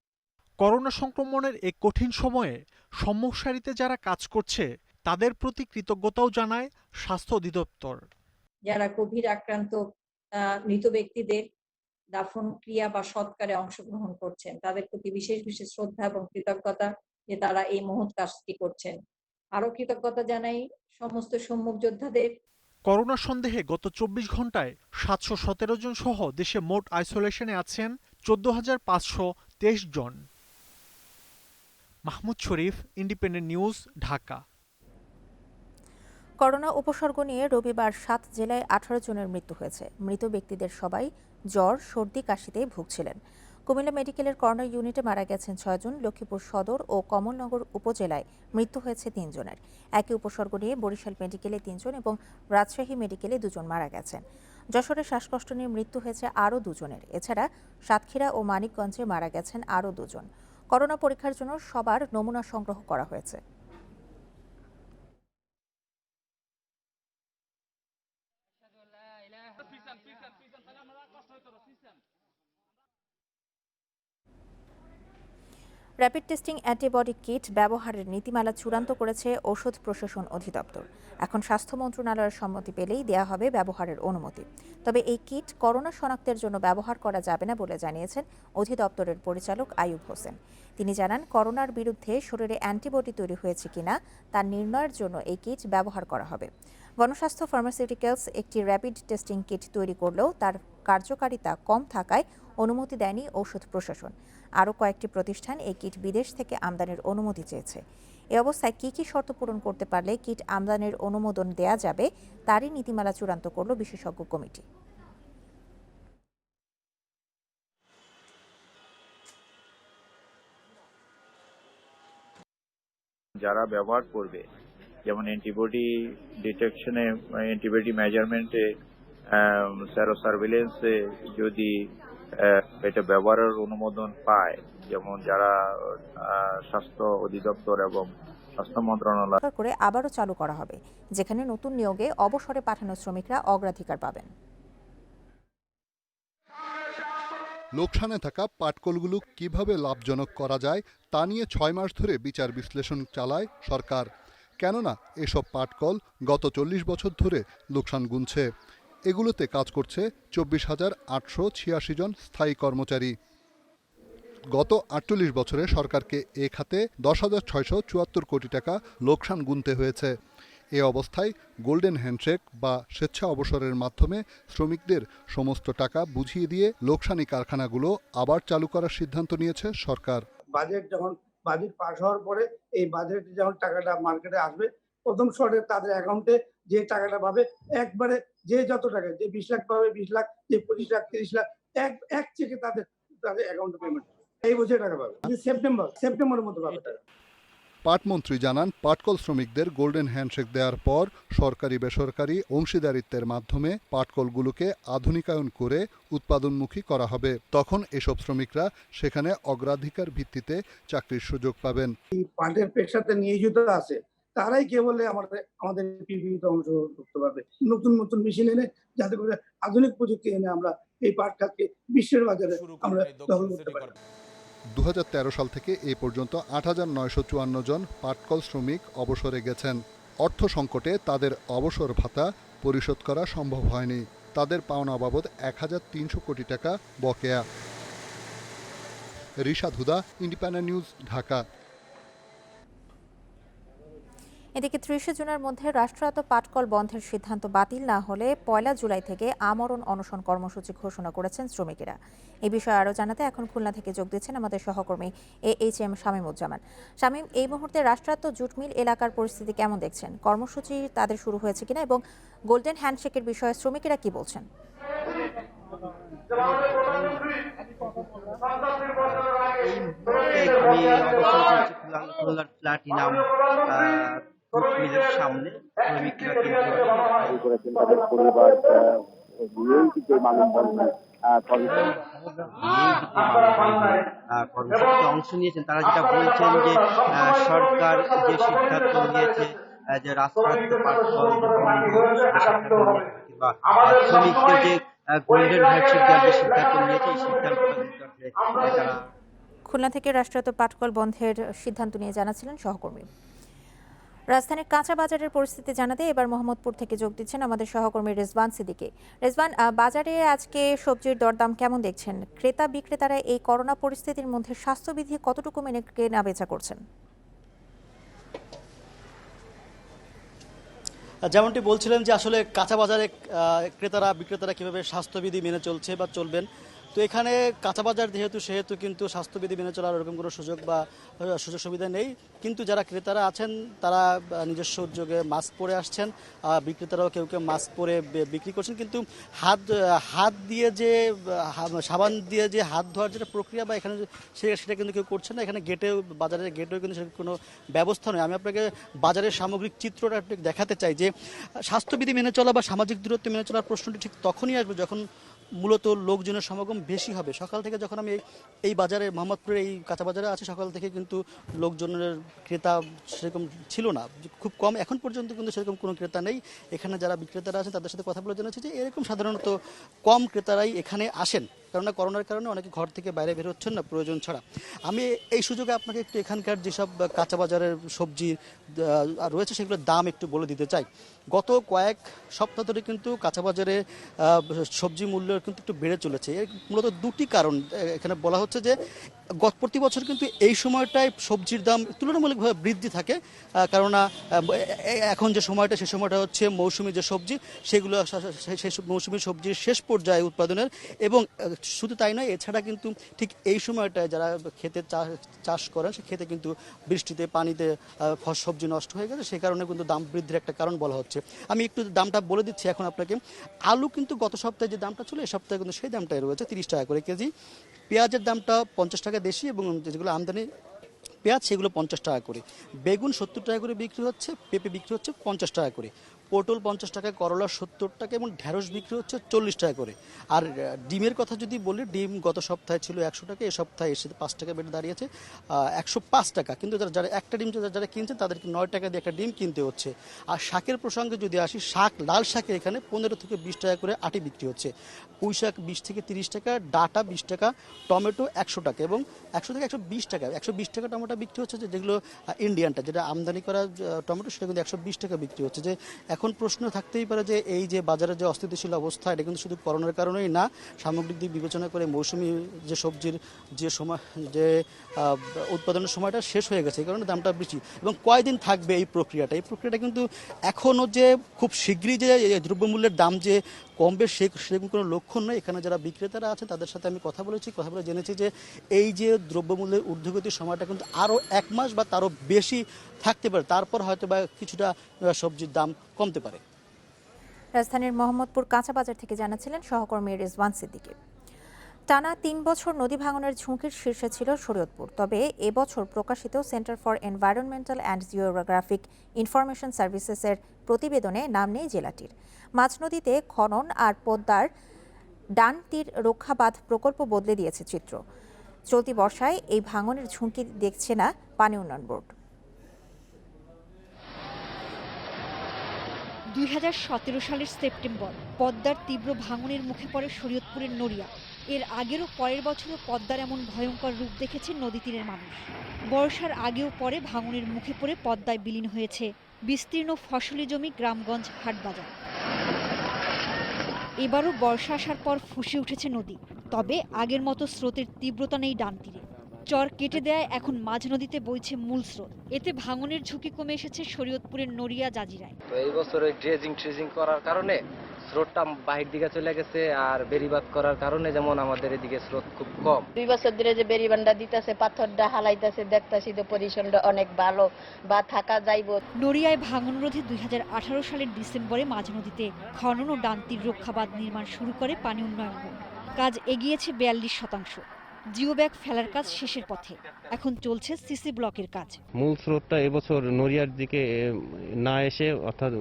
করোনা সংক্রমণের এই কঠিন সময়ে সম্মুখ সারিতে যারা কাজ করছে তাদের প্রতি কৃতজ্ঞতাও জানায় স্বাস্থ্য অধিদপ্তর। যারা কোভিড আক্রান্ত মৃত ব্যক্তিদের দাফন ক্রিয়া বা সৎকারে অংশগ্রহণ করছেন তাদের প্রতি বিশেষ বিশেষ শ্রদ্ধা এবং কৃতজ্ঞতা যে তারা এই মহৎ কাজটি করছেন। আরো কৃতজ্ঞতা জানাই সমস্ত সম্মুখ যোদ্ধাদের। করোনা সন্দেহে গত 24 ঘন্টায় 717 জন সহ দেশে মোট আইসোলেশনে আছেন 14,523 জন। মাহমুদ শরীফ, ইন্ডিপেন্ডেন্ট নিউজ, ঢাকা। করোনা উপসর্গ নিয়ে রবিবার 7 জেলায় 18 জনের মৃত্যু হয়েছে। মৃত ব্যক্তিদের সবাই জ্বর, সর্দি, কাশিতে ভুগছিলেন। কুমিল্লা মেডিকেলের করোনা ইউনিটে মারা গেছেন 6 জন। লক্ষ্মীপুর সদর ও কমলনগর উপজেলায় মৃত্যু হয়েছে 3 জনের। একই উপসর্গ নিয়ে বরিশাল মেডিকেলে 3 জন এবং রাজশাহী মেডিকেলে 2 জন মারা গেছেন। যশোরে শ্বাসকষ্ট নিয়ে মৃত্যু হয়েছে আরও 2 জনের। এছাড়া সাতক্ষীরা ও মানিকগঞ্জে মারা গেছেন আরও 2 জন। করোনা পরীক্ষার জন্য সবার নমুনা সংগ্রহ করা হয়েছে। র্যাপিড টেস্টিং অ্যান্টিবডি কিট ব্যবহারের নীতিমালা চূড়ান্ত করেছে ঔষধ প্রশাসন অধিদপ্তর। এখন স্বাস্থ্য মন্ত্রণালয়ের সম্মতি পেলেই দেয়া হবে ব্যবহারের অনুমতি। তবে এই কিট করোনা শনাক্তের জন্য ব্যবহার করা যাবে না বলে জানিয়েছেন অধিদপ্তরের পরিচালক আইয়ুব হোসেন। তিনি জানান, করোনার বিরুদ্ধে শরীরে অ্যান্টিবডি তৈরি হয়েছে কিনা তা নির্ণয়ের জন্য এই কিট ব্যবহার করা হবে। গণস্বাস্থ্য ফার্মাসিউটিক্যালস একটি র্যাপিড টেস্টিং কিট তৈরি করলেও তার কার্যকারিতা কম থাকায় অনুমতি দেয়নি ঔষধ প্রশাসন। আরও কয়েকটি প্রতিষ্ঠান এই কিট বিদেশ থেকে আমদানির অনুমতি চেয়েছে। এ অবস্থায় কি কি শর্ত পূরণ করতে পারলে কিট আমদানির অনুমোদন দেয়া যাবে তারই নীতিমালা চূড়ান্ত করল বিশেষজ্ঞ কমিটি। যারা ব্যবহার করবে, যেমন অ্যান্টিবডি ডিটেকশনে, অ্যান্টিবডি মেজারমেন্টে, সেরো সার্ভিলেন্সে যদি এটা ব্যবহারের অনুমোদন পায়, যেমন যারা স্বাস্থ্য অধিদপ্তর এবং স্বাস্থ্য মন্ত্রণালয় করে আবারও চালু করা হবে, যেখানে নতুন নিয়োগে অবসরে পাঠানো শ্রমিকরা অগ্রাধিকার পাবেন। লোকসানে থাকা পাটকলগুলো কিভাবে লাভজনক করা যায় তা নিয়ে 6 মাস ধরে বিচার বিশ্লেষণ চালায় সরকার। কেননা এসব পাটকল গত 40 বছর ধরে লোকসান গুনছে। এগুলোতে কাজ করছে 24,886 জন স্থায়ী কর্মচারী। গত 48 বছরে সরকারকে এ খাতে 10,674 কোটি টাকা লোকসান গুনতে হয়েছে। এ অবস্থায় গোল্ডেন হ্যান্ডশেক বা স্বেচ্ছা অবসরের মাধ্যমে শ্রমিকদের সমস্ত টাকা বুঝিয়ে দিয়ে লোকসানি কারখানাগুলো আবার চালু করার সিদ্ধান্ত নিয়েছে সরকার। বাজেট পাস হওয়ার পরে এই বাজেটে যখন টাকাটা মার্কেটে আসবে, প্রথম শর্টে তাদের অ্যাকাউন্টে যে টাকাটা পাবে একবারে, যে যত টাকা, যে 20 লাখ পাবে 20 লাখ, যে 25 লাখ 30 লাখ, এক চেকে তাদের অ্যাকাউন্টে পেমেন্ট এই বছর টাকা পাবে। সেপ্টেম্বরের মধ্যে পাবে টাকা। পাটমন্ত্রী জানান, পাটকল শ্রমিকদের গোল্ডেন হ্যান্ডশেক দেওয়ার পর সরকারি বেসরকারি অংশীদারিত্বের মাধ্যমে পাটকলগুলোকে আধুনিকায়ন করে উৎপাদনমুখী করা হবে। তখন এসব শ্রমিকরা সেখানে অগ্রাধিকার ভিত্তিতে চাকরির সুযোগ পাবেন। এই পাটের পেশাতে নিয়োজিত আছে তারাই কেবল আমাদের পিপিতে অংশগ্রহণ করতে পারবে। নতুন নতুন মেশিন এনে, যাতে করে আধুনিক প্রযুক্তি এনে আমরা এই পাট খাতকে বিশ্বের বাজারে আমরা দখল করতে পারি। 2013 সাল থেকে এ পর্যন্ত 8,954 জন পাটকল শ্রমিক অবসরে গেছেন। অর্থ সংকটে তাদের অবসর ভাতা পরিশোধ করা সম্ভব হয়নি। তাদের পাওনা বাবদ 1,300 কোটি টাকা বকেয়া। রিশাদ হুদা, ইন্ডিপেন্ডেন্ট নিউজ, ঢাকা। এদিকে 30 জুনের মধ্যে রাষ্ট্রায়ত্ত পাটকল বন্ধের সিদ্ধান্ত বাতিল না হলে 1 জুলাই থেকে আমরণ অনশন কর্মসূচি ঘোষণা করেছেন শ্রমিকেরা। এই বিষয়ে আরও জানাতে এখন খুলনা থেকে যোগ দিচ্ছেন আমাদের সহকর্মী AHM শামীমুজ্জামান। শামীম, এই মুহূর্তে রাষ্ট্রায়ত্ত জুট মিল এলাকার পরিস্থিতি কেমন দেখছেন? কর্মসূচি তাদের শুরু হয়েছে কিনা এবং গোল্ডেন হ্যান্ডশেকের বিষয়ে শ্রমিকেরা কি বলছেন? প্লাটিনাম মিলের সামনে শ্রমিকরা করেছেন, তাদের পরিবার কর্মসূচিতে অংশ নিয়েছেন। তারা যেটা বলছেন যে সরকার যে সিদ্ধান্ত নিয়েছে যে রাষ্ট্রায়ত্ত পাটকল কিংবা শ্রমিকদের যে গোল্ডেন হ্যান্ডশেক দেওয়ার যে সিদ্ধান্ত নিয়েছে এই সিদ্ধান্ত খুলনা থেকে রাষ্ট্রায়ত্ত পাটকল বন্ধের সিদ্ধান্ত নিয়ে জানাচ্ছিলেন সহকর্মী। রাজধানীর কাঁচা বাজারের পরিস্থিতি জানাতে এবার মোহাম্মদপুর থেকে যোগ দিচ্ছেন আমাদের সহকর্মী রেজওয়ান সিদ্দিকী। রেজওয়ান, বাজারে আজকে সবজির দরদাম কেমন দেখছেন? ক্রেতা বিক্রেতারা এই করোনা পরিস্থিতির মধ্যে স্বাস্থ্যবিধি কতটুকু মেনে কেনা বেচা করছেন? যেমনটি বলছিলেন যে আসলে কাঁচা বাজারে ক্রেতারা বিক্রেতারা কীভাবে স্বাস্থ্যবিধি মেনে চলছে বা চলবেন, তো এখানে কাঁচা বাজার সেহেতু কিন্তু স্বাস্থ্যবিধি মেনে চলার এরকম কোনো সুযোগ সুবিধা নেই। কিন্তু যারা ক্রেতারা আছেন তারা নিজস্ব উদ্যোগে মাস্ক পরে আসছেন, বিক্রেতারাও কেউ কেউ মাস্ক পরে বিক্রি করছেন। কিন্তু হাত দিয়ে যে সাবান দিয়ে যে হাত ধোয়ার যেটা প্রক্রিয়া বা এখানে সেটা কিন্তু কেউ করছে না। এখানে বাজারের গেটেও কিন্তু সেরকম কোনো ব্যবস্থা নেই। আমি আপনাকে বাজারের সামগ্রিক চিত্রটা একটু দেখাতে চাই যে স্বাস্থ্যবিধি মেনে চলা বা সামাজিক দূরত্ব মেনে চলার প্রশ্নটি ঠিক তখনই আসবে যখন মূলত লোকজনের সমাগম বেশি হবে। সকাল থেকে যখন আমি এই বাজারে মোহাম্মদপুরের এই কাঁচা বাজারে আছি, সকাল থেকে কিন্তু লোকজনের ক্রেতা সেরকম ছিল না, খুব কম। এখন পর্যন্ত কিন্তু সেরকম কোনো ক্রেতা নেই। এখানে যারা বিক্রেতারা আছেন তাদের সাথে কথা বলে জেনেছি যে এরকম সাধারণত কম ক্রেতারাই এখানে আসেন, কেননা করোনার কারণে অনেকে ঘর থেকে বাইরে বের হচ্ছেন না প্রয়োজন ছাড়া। আমি এই সুযোগে আপনাকে একটু এখানকার যেসব কাঁচা বাজারের সবজি রয়েছে সেগুলোর দাম একটু বলে দিতে চাই। গত কয়েক সপ্তাহ ধরে কিন্তু কাঁচা বাজারে সবজি মূল্য কিন্তু একটু বেড়ে চলেছে। এর মূলত দুটি কারণ এখানে বলা হচ্ছে যে প্রতি বছর কিন্তু এই সময়টায় সবজির দাম তুলনামূলকভাবে বৃদ্ধি থাকে, কেননা এখন যে সময়টা সে সময়টা হচ্ছে মৌসুমি যে সবজি সেগুলো সেই মৌসুমি সবজির শেষ পর্যায়ে উৎপাদনের। এবং শুধু তাই নয়, এছাড়া কিন্তু ঠিক এই সময়টায় যারা ক্ষেতে চাষ করেন সে ক্ষেতে কিন্তু বৃষ্টিতে পানিতে সবজি নষ্ট হয়ে গেছে, সেই কারণে কিন্তু দাম বৃদ্ধির একটা কারণ বলা হচ্ছে। আমি একটু দামটা বলে দিচ্ছি এখন আপনাকে। আলু কিন্তু গত সপ্তাহে যে দামটা ছিল এই সপ্তাহে কিন্তু সেই দামটাই রয়েছে 30 টাকা করে কেজি। পেঁয়াজের দামটা 50 টাকা দেশি এবং যেগুলো আমদানি পেঁয়াজ সেগুলো 50 টাকা করে। বেগুন 70 টাকা করে বিক্রি হচ্ছে, পেঁপে বিক্রি হচ্ছে 50 টাকা করে, পটল 50 টাকা, করলা 70 টাকা এবং ঢেঁড়স বিক্রি হচ্ছে 40 টাকা করে। আর ডিমের কথা যদি বলি, ডিম গত সপ্তাহে ছিল 100 টাকা, এই সপ্তাহে এসে 5 টাকা বেড়ে দাঁড়িয়েছে 105 টাকা। কিন্তু যারা একটা ডিম যারা কিনছে তাদেরকে 9 টাকা দিয়ে একটা ডিম কিনতে হচ্ছে। আর শাকের প্রসঙ্গে যদি আসি, লাল শাকে এখানে 15 থেকে 20 টাকা করে আটি বিক্রি হচ্ছে, পুঁই শাক 20 থেকে 30 টাকা, ডাঁটা 20 টাকা, টমেটো 100 টাকা এবং 100 থেকে 120 টাকা। 120 টাকা টমেটো বিক্রি হচ্ছে, যেগুলো ইন্ডিয়ানটা যেটা আমদানি করা টমেটো সেটা কিন্তু 120 টাকা বিক্রি হচ্ছে। যে এখন প্রশ্ন থাকতেই পারে যে এই যে বাজারে যে অস্থিতিশীল অবস্থা, এটা কিন্তু শুধু করোনার কারণেই না, সামগ্রিক দিক বিবেচনা করে মৌসুমি যে সবজির যে সময় যে উৎপাদনের সময়টা শেষ হয়ে গেছে, এই কারণে দামটা বেশি। এবং কয়দিন থাকবে এই প্রক্রিয়াটা কিন্তু এখনও যে খুব শীঘ্রই যে দ্রব্যমূল্যের দাম যে কমবে সেরকম কোনো লক্ষণ নয়। এখানে যারা বিক্রেতারা আছেন তাদের সাথে আমি কথা বলে জেনেছি যে এই যে দ্রব্যমূল্যের ঊর্ধ্বগতির সময়টা কিন্তু আরও 1 মাস বা তারও বেশি থাকতে পারে, তারপর হয়তো বা কিছুটা সবজির দাম কমতে পারে। রাজধানীর মোহাম্মদপুর কাঁচা বাজার থেকে জানাচ্ছিলেন সহকর্মী রেজওয়ান সিদ্দিকী। টানা 3 বছর নদী ভাঙনের ঝুঁকির শীর্ষে ছিল শরীয়তপুর। তবে এবছর প্রকাশিত center for environmental and geographic information সার্ভিসেসের প্রতিবেদনে নাম নেই জেলাটির। মাঝ নদীতে খনন আর পদ্মার ডান তীর রক্ষাবাঁধ প্রকল্প বদলে দিয়েছে চিত্র। চলতি বর্ষায় এই ভাঙনের ঝুঁকি দেখছে না পানি উন্নয়ন বোর্ড। 2017 সালের সেপ্টেম্বর পদ্মার তীব্র ভাঙনের মুখে পড়ে শরীয়তপুরের নড়িয়া। এর আগেরও পরের বছরও পদ্মার এমন ভয়ঙ্কর রূপ দেখেছে নদী তীরের মানুষ। বর্ষার আগেও পরে ভাঙনের মুখে পড়ে পদ্মায় বিলীন হয়েছে বিস্তীর্ণ ফসলি জমি, গ্রামগঞ্জ, হাটবাজার। এবারও বর্ষা আসার পর ফুঁসে উঠেছে নদী, তবে আগের মতো স্রোতের তীব্রতা নেই ডান তীরে। চর কেটে দেয় এখন মাঝ নদীতে বইছে মূল স্রোত। এতে ভাঙনের ঝুঁকি কমে এসেছে শরীয়তপুরের নড়িয়া জাজিরায়। তো এই বছর ড্রেজিং করার কারণে স্রোতটা বাহির দিকে চলে গেছে, আর বেরিবাদ করার কারণে যেমন আমাদের এদিকে স্রোত খুব কম। 2 বছর ধরে যে বেরিবানটা দিতেছে, পাথরটা হালাইতেছে, দেখতাছি তো পজিশনটা অনেক ভালো বা থাকা যাইব। নড়িয়ায় ভাঙন রোধে 2018 সালের ডিসেম্বরে মাঝ নদীতে খনন ও ডান তীর রক্ষাবাঁধ নির্মাণ শুরু করে পানি উন্নয়ন বোর্ড। কাজ এগিয়েছে 42%। জিও ব্যাগ ফেলার কাজ শেষের পথে, এখন চলছে সিসি ব্লকের কাজ। মূল স্রোতটা এবছর নড়িয়ার দিকে না এসে অর্থাৎ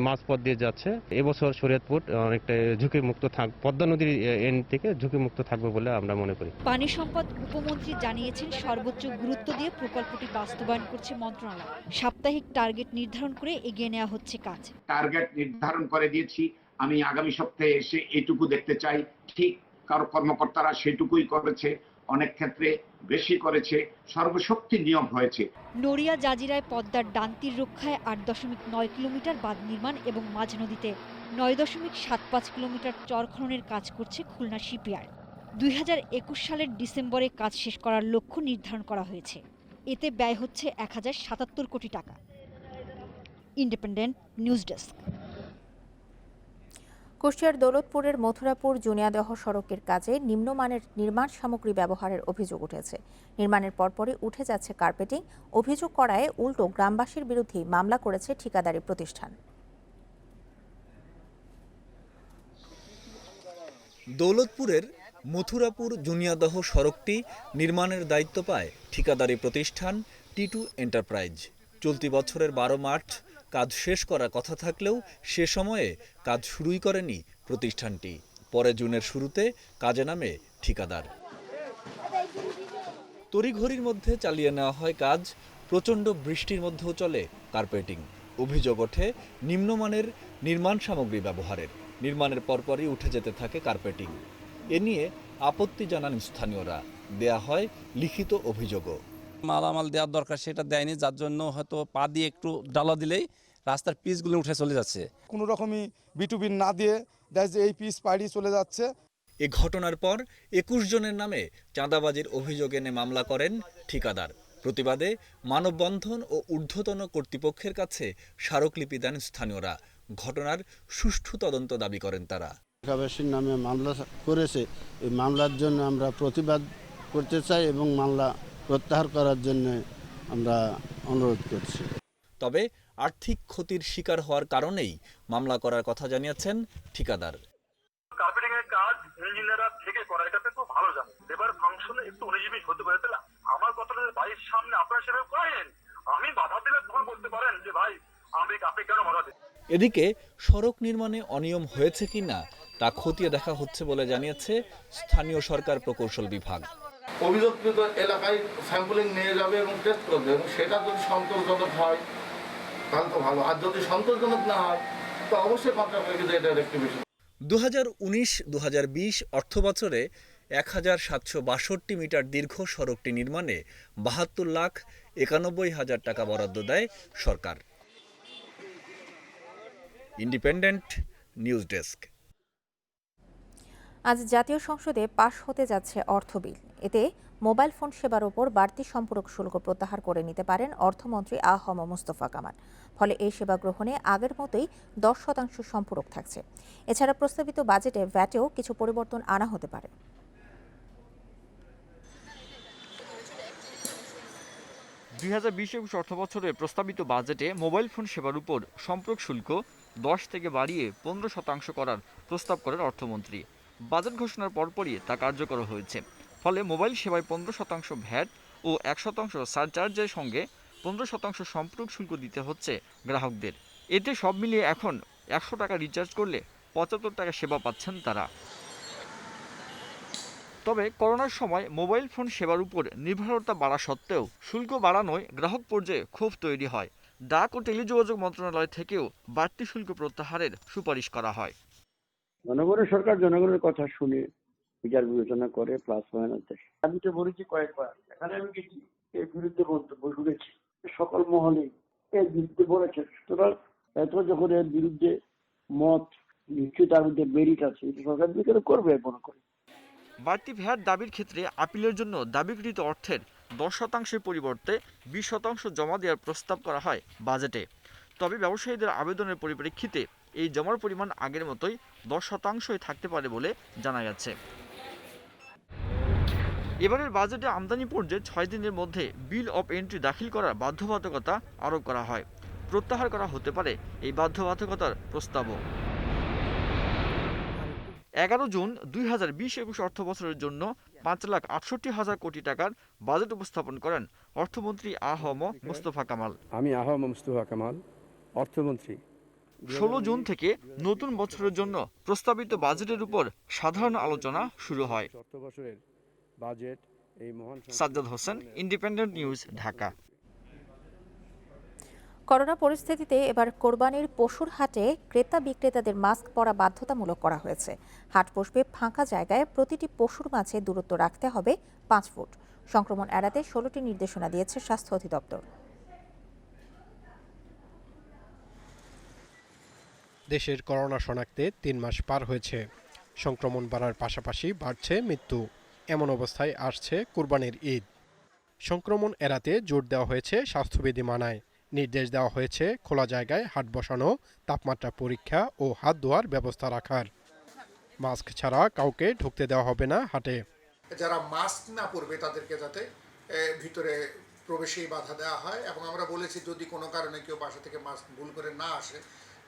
মাঝ পথ দিয়ে যাচ্ছে। এবছর শরীয়তপুর অনেকটা ঝুঁকিমুক্ত পদ্মা নদীর এন্ড থেকে ঝুঁকিমুক্ত থাকবে বলে আমরা মনে করি। পানি সম্পদ উপমন্ত্রী জানিয়েছেন সর্বোচ্চ গুরুত্ব দিয়ে প্রকল্পটি বাস্তবায়ন করছে মন্ত্রণালয়। সাপ্তাহিক টার্গেট নির্ধারণ করে এগিয়ে নেওয়া হচ্ছে কাজ। টার্গেট নির্ধারণ করে দিয়েছি, আমি আগামী সপ্তাহে এসে এইটুকু দেখতে চাই। ঠিক কারো কর্মকর্তারা সেটুকুই করেছে, অনেক ক্ষেত্রে বেশি করেছে, সর্বশক্তি নিয়োগ হয়েছে। নড়িয়া জাজিরায় পদ্মার ডান তীর রক্ষায় 8.9 কিলোমিটার বাঁধ নির্মাণ এবং মাঝ নদীতে 9.75 কিলোমিটার চর খননের কাজ করছে খুলনা শিপইয়ার্ড। 2021 সালের ডিসেম্বরে কাজ শেষ করার লক্ষ্য নির্ধারণ করা হয়েছে। এতে ব্যয় হচ্ছে 1077 কোটি টাকা। Independent news desk. কুষ্টিয়ার দৌলতপুরের মথুরাপুর জুনিয়াদহ সড়কের কাজে নিম্নমানের নির্মাণ সামগ্রী ব্যবহারের অভিযোগ উঠেছে। নির্মাণের পরপরই উঠে যাচ্ছে কার্পেটিং। অভিযোগ করায় উল্টো গ্রামবাসীর বিরুদ্ধে মামলা করেছে ঠিকাদারি প্রতিষ্ঠান। দৌলতপুরের মথুরাপুর জুনিয়াদহ সড়কটি নির্মাণের দায়িত্ব পায় ঠিকাদারি প্রতিষ্ঠান টি2 এন্টারপ্রাইজ। চলতি বছরের 12 মার্চ কাজ শেষ করার কথা থাকলেও সে সময়ে কাজ শুরুই করেনি প্রতিষ্ঠানটি। পরে জুনের শুরুতে কাজে নামে ঠিকাদার। তড়িঘড়ির মধ্যে চালিয়ে নেওয়া হয় কাজ। প্রচণ্ড বৃষ্টির মধ্যেও চলে কার্পেটিং। অভিযোগ ওঠে নিম্নমানের নির্মাণ সামগ্রী ব্যবহারের। নির্মাণের পরপরই উঠে যেতে থাকে কার্পেটিং। এ নিয়ে আপত্তি জানান স্থানীয়রা। দেয়া হয় লিখিত অভিযোগও। মালামাল দেওয়ার দরকার সেটা দেয়নি, যার জন্য হয়তো পা দিয়ে একটু ডালা দিলেই রাস্তার পিচগুলো উঠে চলে যাচ্ছে। কোনো রকমই বিটুবি না দিয়ে এই পিচ পাড়ি চলে যাচ্ছে। এ ঘটনার পর 21 জনের নামে চাঁদাবাজির অভিযোগ এনে মামলা করেন ঠিকাদার। প্রতিবাদে মানববন্ধন ও ঊর্ধ্বতন কর্তৃপক্ষের কাছে স্মারকলিপি দেন স্থানীয়রা। ঘটনার সুষ্ঠু তদন্ত দাবি করেন তারা। এলাকাবাসীর নামে মামলা করেছে, এই মামলার জন্য আমরা প্রতিবাদ করতে চাই এবং মামলা প্রত্যাহার করার জন্য আমরা অনুরোধ করছি। তবে আর্থিক ক্ষতির শিকার হওয়ার কারণেই মামলা করার কথা জানিয়েছেন ঠিকাদার। কার্পেটিং এর কাজ ইঞ্জিনিয়াররা থেকে করা, এটা তো ভালো জানে। লেবার ফাংশনে একটু উনিশ-বিশ হতে পারে, তাহলে আমার কথাটা ভাইয়ের সামনে আপনারা সেভাবে করেন, আমি বাধা দিলে তখন বলতে পারেন যে ভাই আপনি কেন বাধা দেন। এদিকে সড়ক নির্মাণে অনিয়ম হয়েছে কিনা তা খতিয়ে দেখা হচ্ছে বলে জানিয়েছে স্থানীয় সরকার প্রকৌশল বিভাগ। অভিযোগকৃত এলাকায় স্যাম্পলিং নিয়ে যাবে এবং টেস্ট করবে, এবং সেটা যদি সন্তোষজনক হয় তাহলে তো ভালো, আর যদি সন্তোষজনক না হয় তো অবশ্যই কন্ট্রাক্টরকে এটা রেক্টিফিকেশন। 2019-2020 অর্থবছরে 1762 মিটার দীর্ঘ সড়কটি নির্মাণে 72,91,000 টাকা বরাদ্দ দেয় সরকার। Independent news desk. আজ জাতীয় সংসদে পাশ হতে যাচ্ছে অর্থ বিল। এতে মোবাইল ফোন সেবার ওপর বাড়তি সম্পূরক শুল্ক প্রত্যাহার করে নিতে পারেন অর্থমন্ত্রী আ.হ.ম মোস্তফা কামাল। ফলে এই সেবা গ্রহণে আগের মতোই 10% সম্পূরক থাকছে। এছাড়া প্রস্তাবিত বাজেটে ভ্যাটেও কিছু পরিবর্তন আনা হতে পারে। 2020-21 অর্থবছরে প্রস্তাবিত বাজেটে মোবাইল ফোন সেবার উপর সম্পূরক শুল্ক 10 থেকে বাড়িয়ে 15% করার প্রস্তাব করেন অর্থমন্ত্রী। বাজেট ঘোষণার পরপরই তা কার্যকর হয়েছে। ফলে মোবাইল সেবায় 15% ভ্যাট ও 1% সারচার্জের সঙ্গে 15% সম্পূরক শুল্ক দিতে হচ্ছে গ্রাহকদের। এতে সব মিলিয়ে এখন 100 টাকা রিচার্জ করলে 75 টাকা সেবা পাচ্ছেন তারা। তবে করোনার সময় মোবাইল ফোন সেবার উপর নির্ভরতা বাড়া সত্ত্বেও শুল্ক বাড়ানোয় গ্রাহক পর্যায়ে ক্ষোভ তৈরি হয়। ডাক ও টেলিযোগাযোগ মন্ত্রণালয় থেকেও বাড়তি শুল্ক প্রত্যাহারের সুপারিশ করা হয়। জনগণের সরকার জনগণের কথা শুনে বিচার বিবেচনা করে প্লাস মাইনাস দেখে। আমি তো বলেছি কয়েকবার, এখানে আমি গেছি, এর বিরুদ্ধে মন্তব্য শুনেছি, সকল মহলে এর বিরুদ্ধে বলেছে। সুতরাং এত যখন এর বিরুদ্ধে মত নিশ্চয়ই তার মধ্যে মেরিট আছে, এটা সরকার বিকারে করবে মনে করি। বাড়তি ভ্যাট দাবির ক্ষেত্রে আপিলের জন্য দাবিকৃত অর্থের 10% পরিবর্তে 20% জমা দেওয়ার প্রস্তাব করা হয় বাজেটে। তবে ব্যবসায়ীদের আবেদনের পরিপ্রেক্ষিতে এই জমার পরিমাণ আগের মতোই 10%ই থাকতে পারে বলে জানা গেছে। এবারের বাজেটে আমদানি পর্যায়ে 6 দিনের মধ্যে বিল অব এন্ট্রি দাখিল করার বাধ্যবাধকতা আরোপ করা হয়। প্রত্যাহার করা হতে পারে এই বাধ্যবাধকতার প্রস্তাবও। 11 জুন 2020-21 অর্থবছরের জন্য 5,68,000 কোটি টাকার বাজেট উপস্থাপন করেন অর্থমন্ত্রী আ.হ.ম মোস্তফা কামাল। আমি আ.হ.ম মোস্তফা কামাল, অর্থমন্ত্রী। 16 জুন থেকে নতুন বছরের জন্য প্রস্তাবিত বাজেটের উপর সাধারণ আলোচনা শুরু হয়। অর্থবছরের বাজেট এই মহান Sajjad Hossain, independent news, Dhaka. Corona পরিস্থিতিতে এবার কোরবানির পশুর হাটে ক্রেতা বিক্রেতাদের মাস্ক পরা বাধ্যতামূলক করা হয়েছে। হাট বসবে ফাঁকা জায়গায়, প্রতিটি পশুর মাঝে দূরত্ব রাখতে হবে 5 ফুট। সংক্রমণ এড়াতে 16টি নির্দেশনা দিয়েছে স্বাস্থ্য অধিদপ্তর। দেশের করোনা শনাক্তে 3 মাস পার হয়েছে। সংক্রমণ বাড়ার পাশাপাশি বাড়ছে মৃত্যু। এমন অবস্থায় আসছে কুরবানির ঈদ। সংক্রমণ এড়াতে জোর দেওয়া হয়েছে স্বাস্থ্যবিধি মানায়। নির্দেশ দেওয়া হয়েছে খোলা জায়গায় হাট বসানো, তাপমাত্রা পরীক্ষা ও হাত ধোয়ার ব্যবস্থা রাখার। মাস্ক ছাড়া কাউকে ঢুকতে দেওয়া হবে না হাটে। যারা মাস্ক না পরবে তাদেরকে যাতে ভিতরে প্রবেশেই বাধা দেওয়া হয়, এবং আমরা বলেছি যদি কোনো কারণে কেউ বাসা থেকে মাস্ক ভুল করে না আসে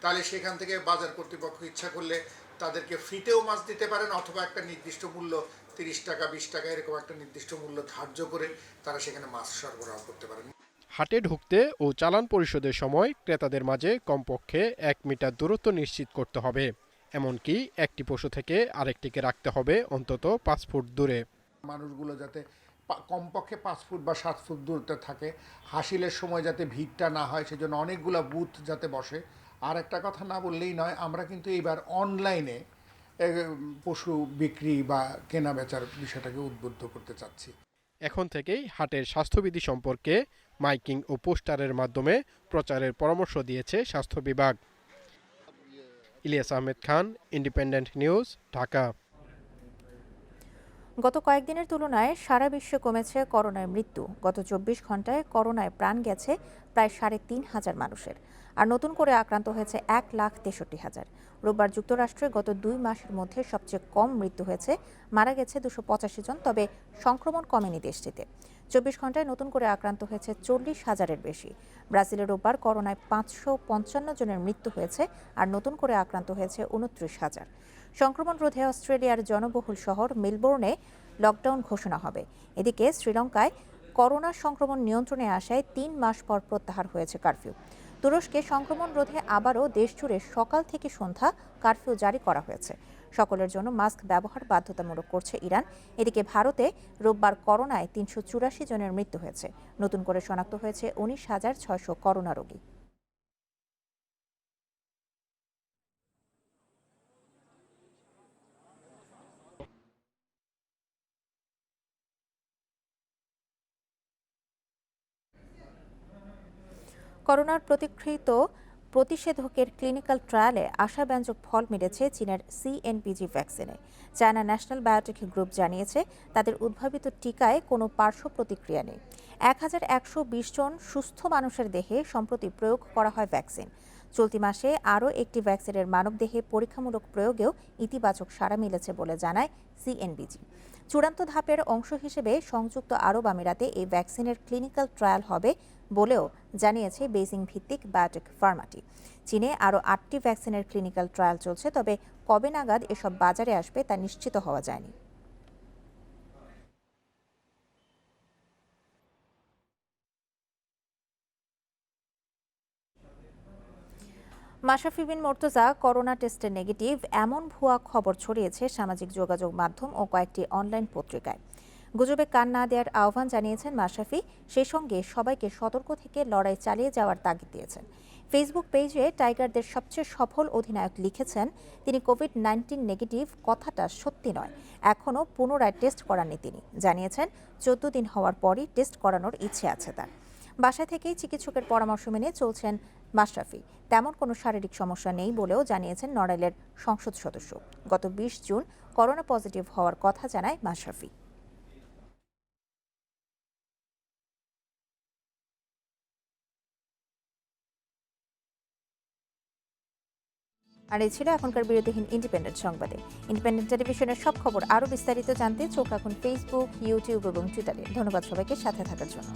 তাহলে সেখান থেকে বাজার কর্তৃপক্ষ ইচ্ছা করলে তাদেরকে ফ্রিতেও মাস্ক দিতে পারেন, অথবা একটা নির্দিষ্ট মূল্য 30 টাকা 20 টাকা এরকম একটা নির্দিষ্ট মূল্য ধার্য করে তারা সেখানে মাস্ক সরবরাহ করতে পারেন। হাটে ঢুকতে ও চালান পরিশোধের সময় ক্রেতাদের মাঝে কমপক্ষে 1 মিটার দূরত্ব নিশ্চিত করতে হবে। এমনকি একটি পশু থেকে আরেকটিকে রাখতে হবে অন্তত 5 ফুট দূরে। মানুষগুলো যাতে কমপক্ষে 5 ফুট বা 7 ফুট দূরত্বে থাকে, হাসিলের সময় যাতে ভিড়টা না হয় সেজন্য অনেকগুলো বুথ যাতে বসে। আর একটা কথা না বললেই নয়, আমরা কিন্তু এইবার অনলাইনে পশু বিক্রি বা কেনা বেচার বিষয়টাকে উদ্বুদ্ধ করতে চাচ্ছি। এখন থেকেই হাটের স্বাস্থ্যবিধি সম্পর্কে মাইকিং ও পোস্টারের মাধ্যমে প্রচারের পরামর্শ দিয়েছে স্বাস্থ্য বিভাগ। Ilias Ahmed Khan, independent news, Dhaka. গত কয়েকদিনের তুলনায় সারা বিশ্বে কমেছে করোনায় মৃত্যু। গত 24 ঘন্টায় করোনায় প্রাণ গেছে প্রায় 3,500 মানুষের, আর নতুন করে আক্রান্ত হয়েছে 1,63,000। রোববার যুক্তরাষ্ট্রে গত 2 মাসের মধ্যে সবচেয়ে কম মৃত্যু হয়েছে, মারা গেছে 285 জন। তবে সংক্রমণ কমেনি দেশটিতে। 24 ঘন্টায় নতুন করে আক্রান্ত হয়েছে 40,000-এর বেশি। ব্রাজিলের রোববার করোনায় 555 জনের মৃত্যু হয়েছে, আর নতুন করে আক্রান্ত হয়েছে 29,000। সংক্রমণ রোধে অস্ট্রেলিয়ার জনবহুল শহর মেলবোর্নে লকডাউন ঘোষণা হবে। এদিকে শ্রীলঙ্কায় করোনা সংক্রমণ নিয়ন্ত্রণে আসায় 3 মাস পর প্রত্যাহার হয়েছে কারফিউ। তুরস্কে সংক্রমণ রোধে আবারও দেশজুড়ে সকাল থেকে সন্ধ্যা কারফিউ জারি করা হয়েছে। সকলের জন্য মাস্ক ব্যবহার বাধ্যতামূলক করছে ইরান। এদিকে ভারতে রোববার করোনায় 384 জনের মৃত্যু হয়েছে। নতুন করে শনাক্ত হয়েছে 19,600 করোনা রোগী। করোনার প্রতিষেধকের ক্লিনিক্যাল ট্রায়ালে আশাব্যঞ্জক ফল মিলেছে চীনের সিএনপিজি ভ্যাকসিনে। চায়না ন্যাশনাল বায়োটেক গ্রুপ জানিয়েছে তাদের উদ্ভাবিত টিকায় কোনো পার্শ্ব প্রতিক্রিয়া নেই। 1,120 জন সুস্থ মানুষের দেহে সম্প্রতি প্রয়োগ করা হয় ভ্যাকসিন। চলতি মাসে আরও একটি ভ্যাকসিনের মানবদেহে পরীক্ষামূলক প্রয়োগেও ইতিবাচক সাড়া মিলেছে বলে জানায় সিএনপিজি। চূড়ান্ত ধাপের অংশ হিসেবে সংযুক্ত আরব আমিরাতে এই ভ্যাকসিনের ক্লিনিক্যাল ট্রায়াল হবে বলেও জানিয়েছে বেইজিং ভিত্তিক বায়োটেক ফার্মাটি। চীনে আরও 8টি ভ্যাকসিনের ক্লিনিক্যাল ট্রায়াল চলছে, তবে কবে নাগাদ এসব বাজারে আসবে তা নিশ্চিত হওয়া যায়নি। মাশরাফি বিন মুর্তজা করোনা টেস্টে নেগেটিভ এমন ভুয়া খবর ছড়িয়েছে সামাজিক যোগাযোগ মাধ্যম ও কয়েকটি অনলাইন পত্রিকায়। গুজবে কান না দেওয়ার আহ্বান জানিয়েছেন মাশরাফি। সেই সঙ্গে সবাইকে সতর্ক থেকে লড়াই চালিয়ে যাওয়ার তাগিদ দিয়েছেন। ফেসবুক পেজে টাইগারদের সবচেয়ে সফল অধিনায়ক লিখেছেন, তিনি কোভিড-19 নেগেটিভ কথাটা সত্যি নয়, এখনও পুনরায় টেস্ট করাননি তিনি। জানিয়েছেন 14 দিন হওয়ার পরই টেস্ট করানোর ইচ্ছে আছে তার। বাসা থেকেই চিকিৎসকের পরামর্শ মেনে চলছেন মাশরাফি। তেমন কোনো শারীরিক সমস্যা নেই বলেও জানিয়েছেন নড়াইলের সংসদ সদস্য। গত 20 জুন করোনা পজিটিভ হওয়ার কথা জানায় মাশরাফি। আর এই ছিল এখনকার বিরতিহীন ইন্ডিপেন্ডেন্ট সংবাদে। ইন্ডিপেন্ডেন্ট টেলিভিশনের সব খবর আরও বিস্তারিত জানতে চোখ রাখুন ফেসবুক, ইউটিউব এবং টুইটারে। ধন্যবাদ সবাইকে সাথে থাকার জন্য।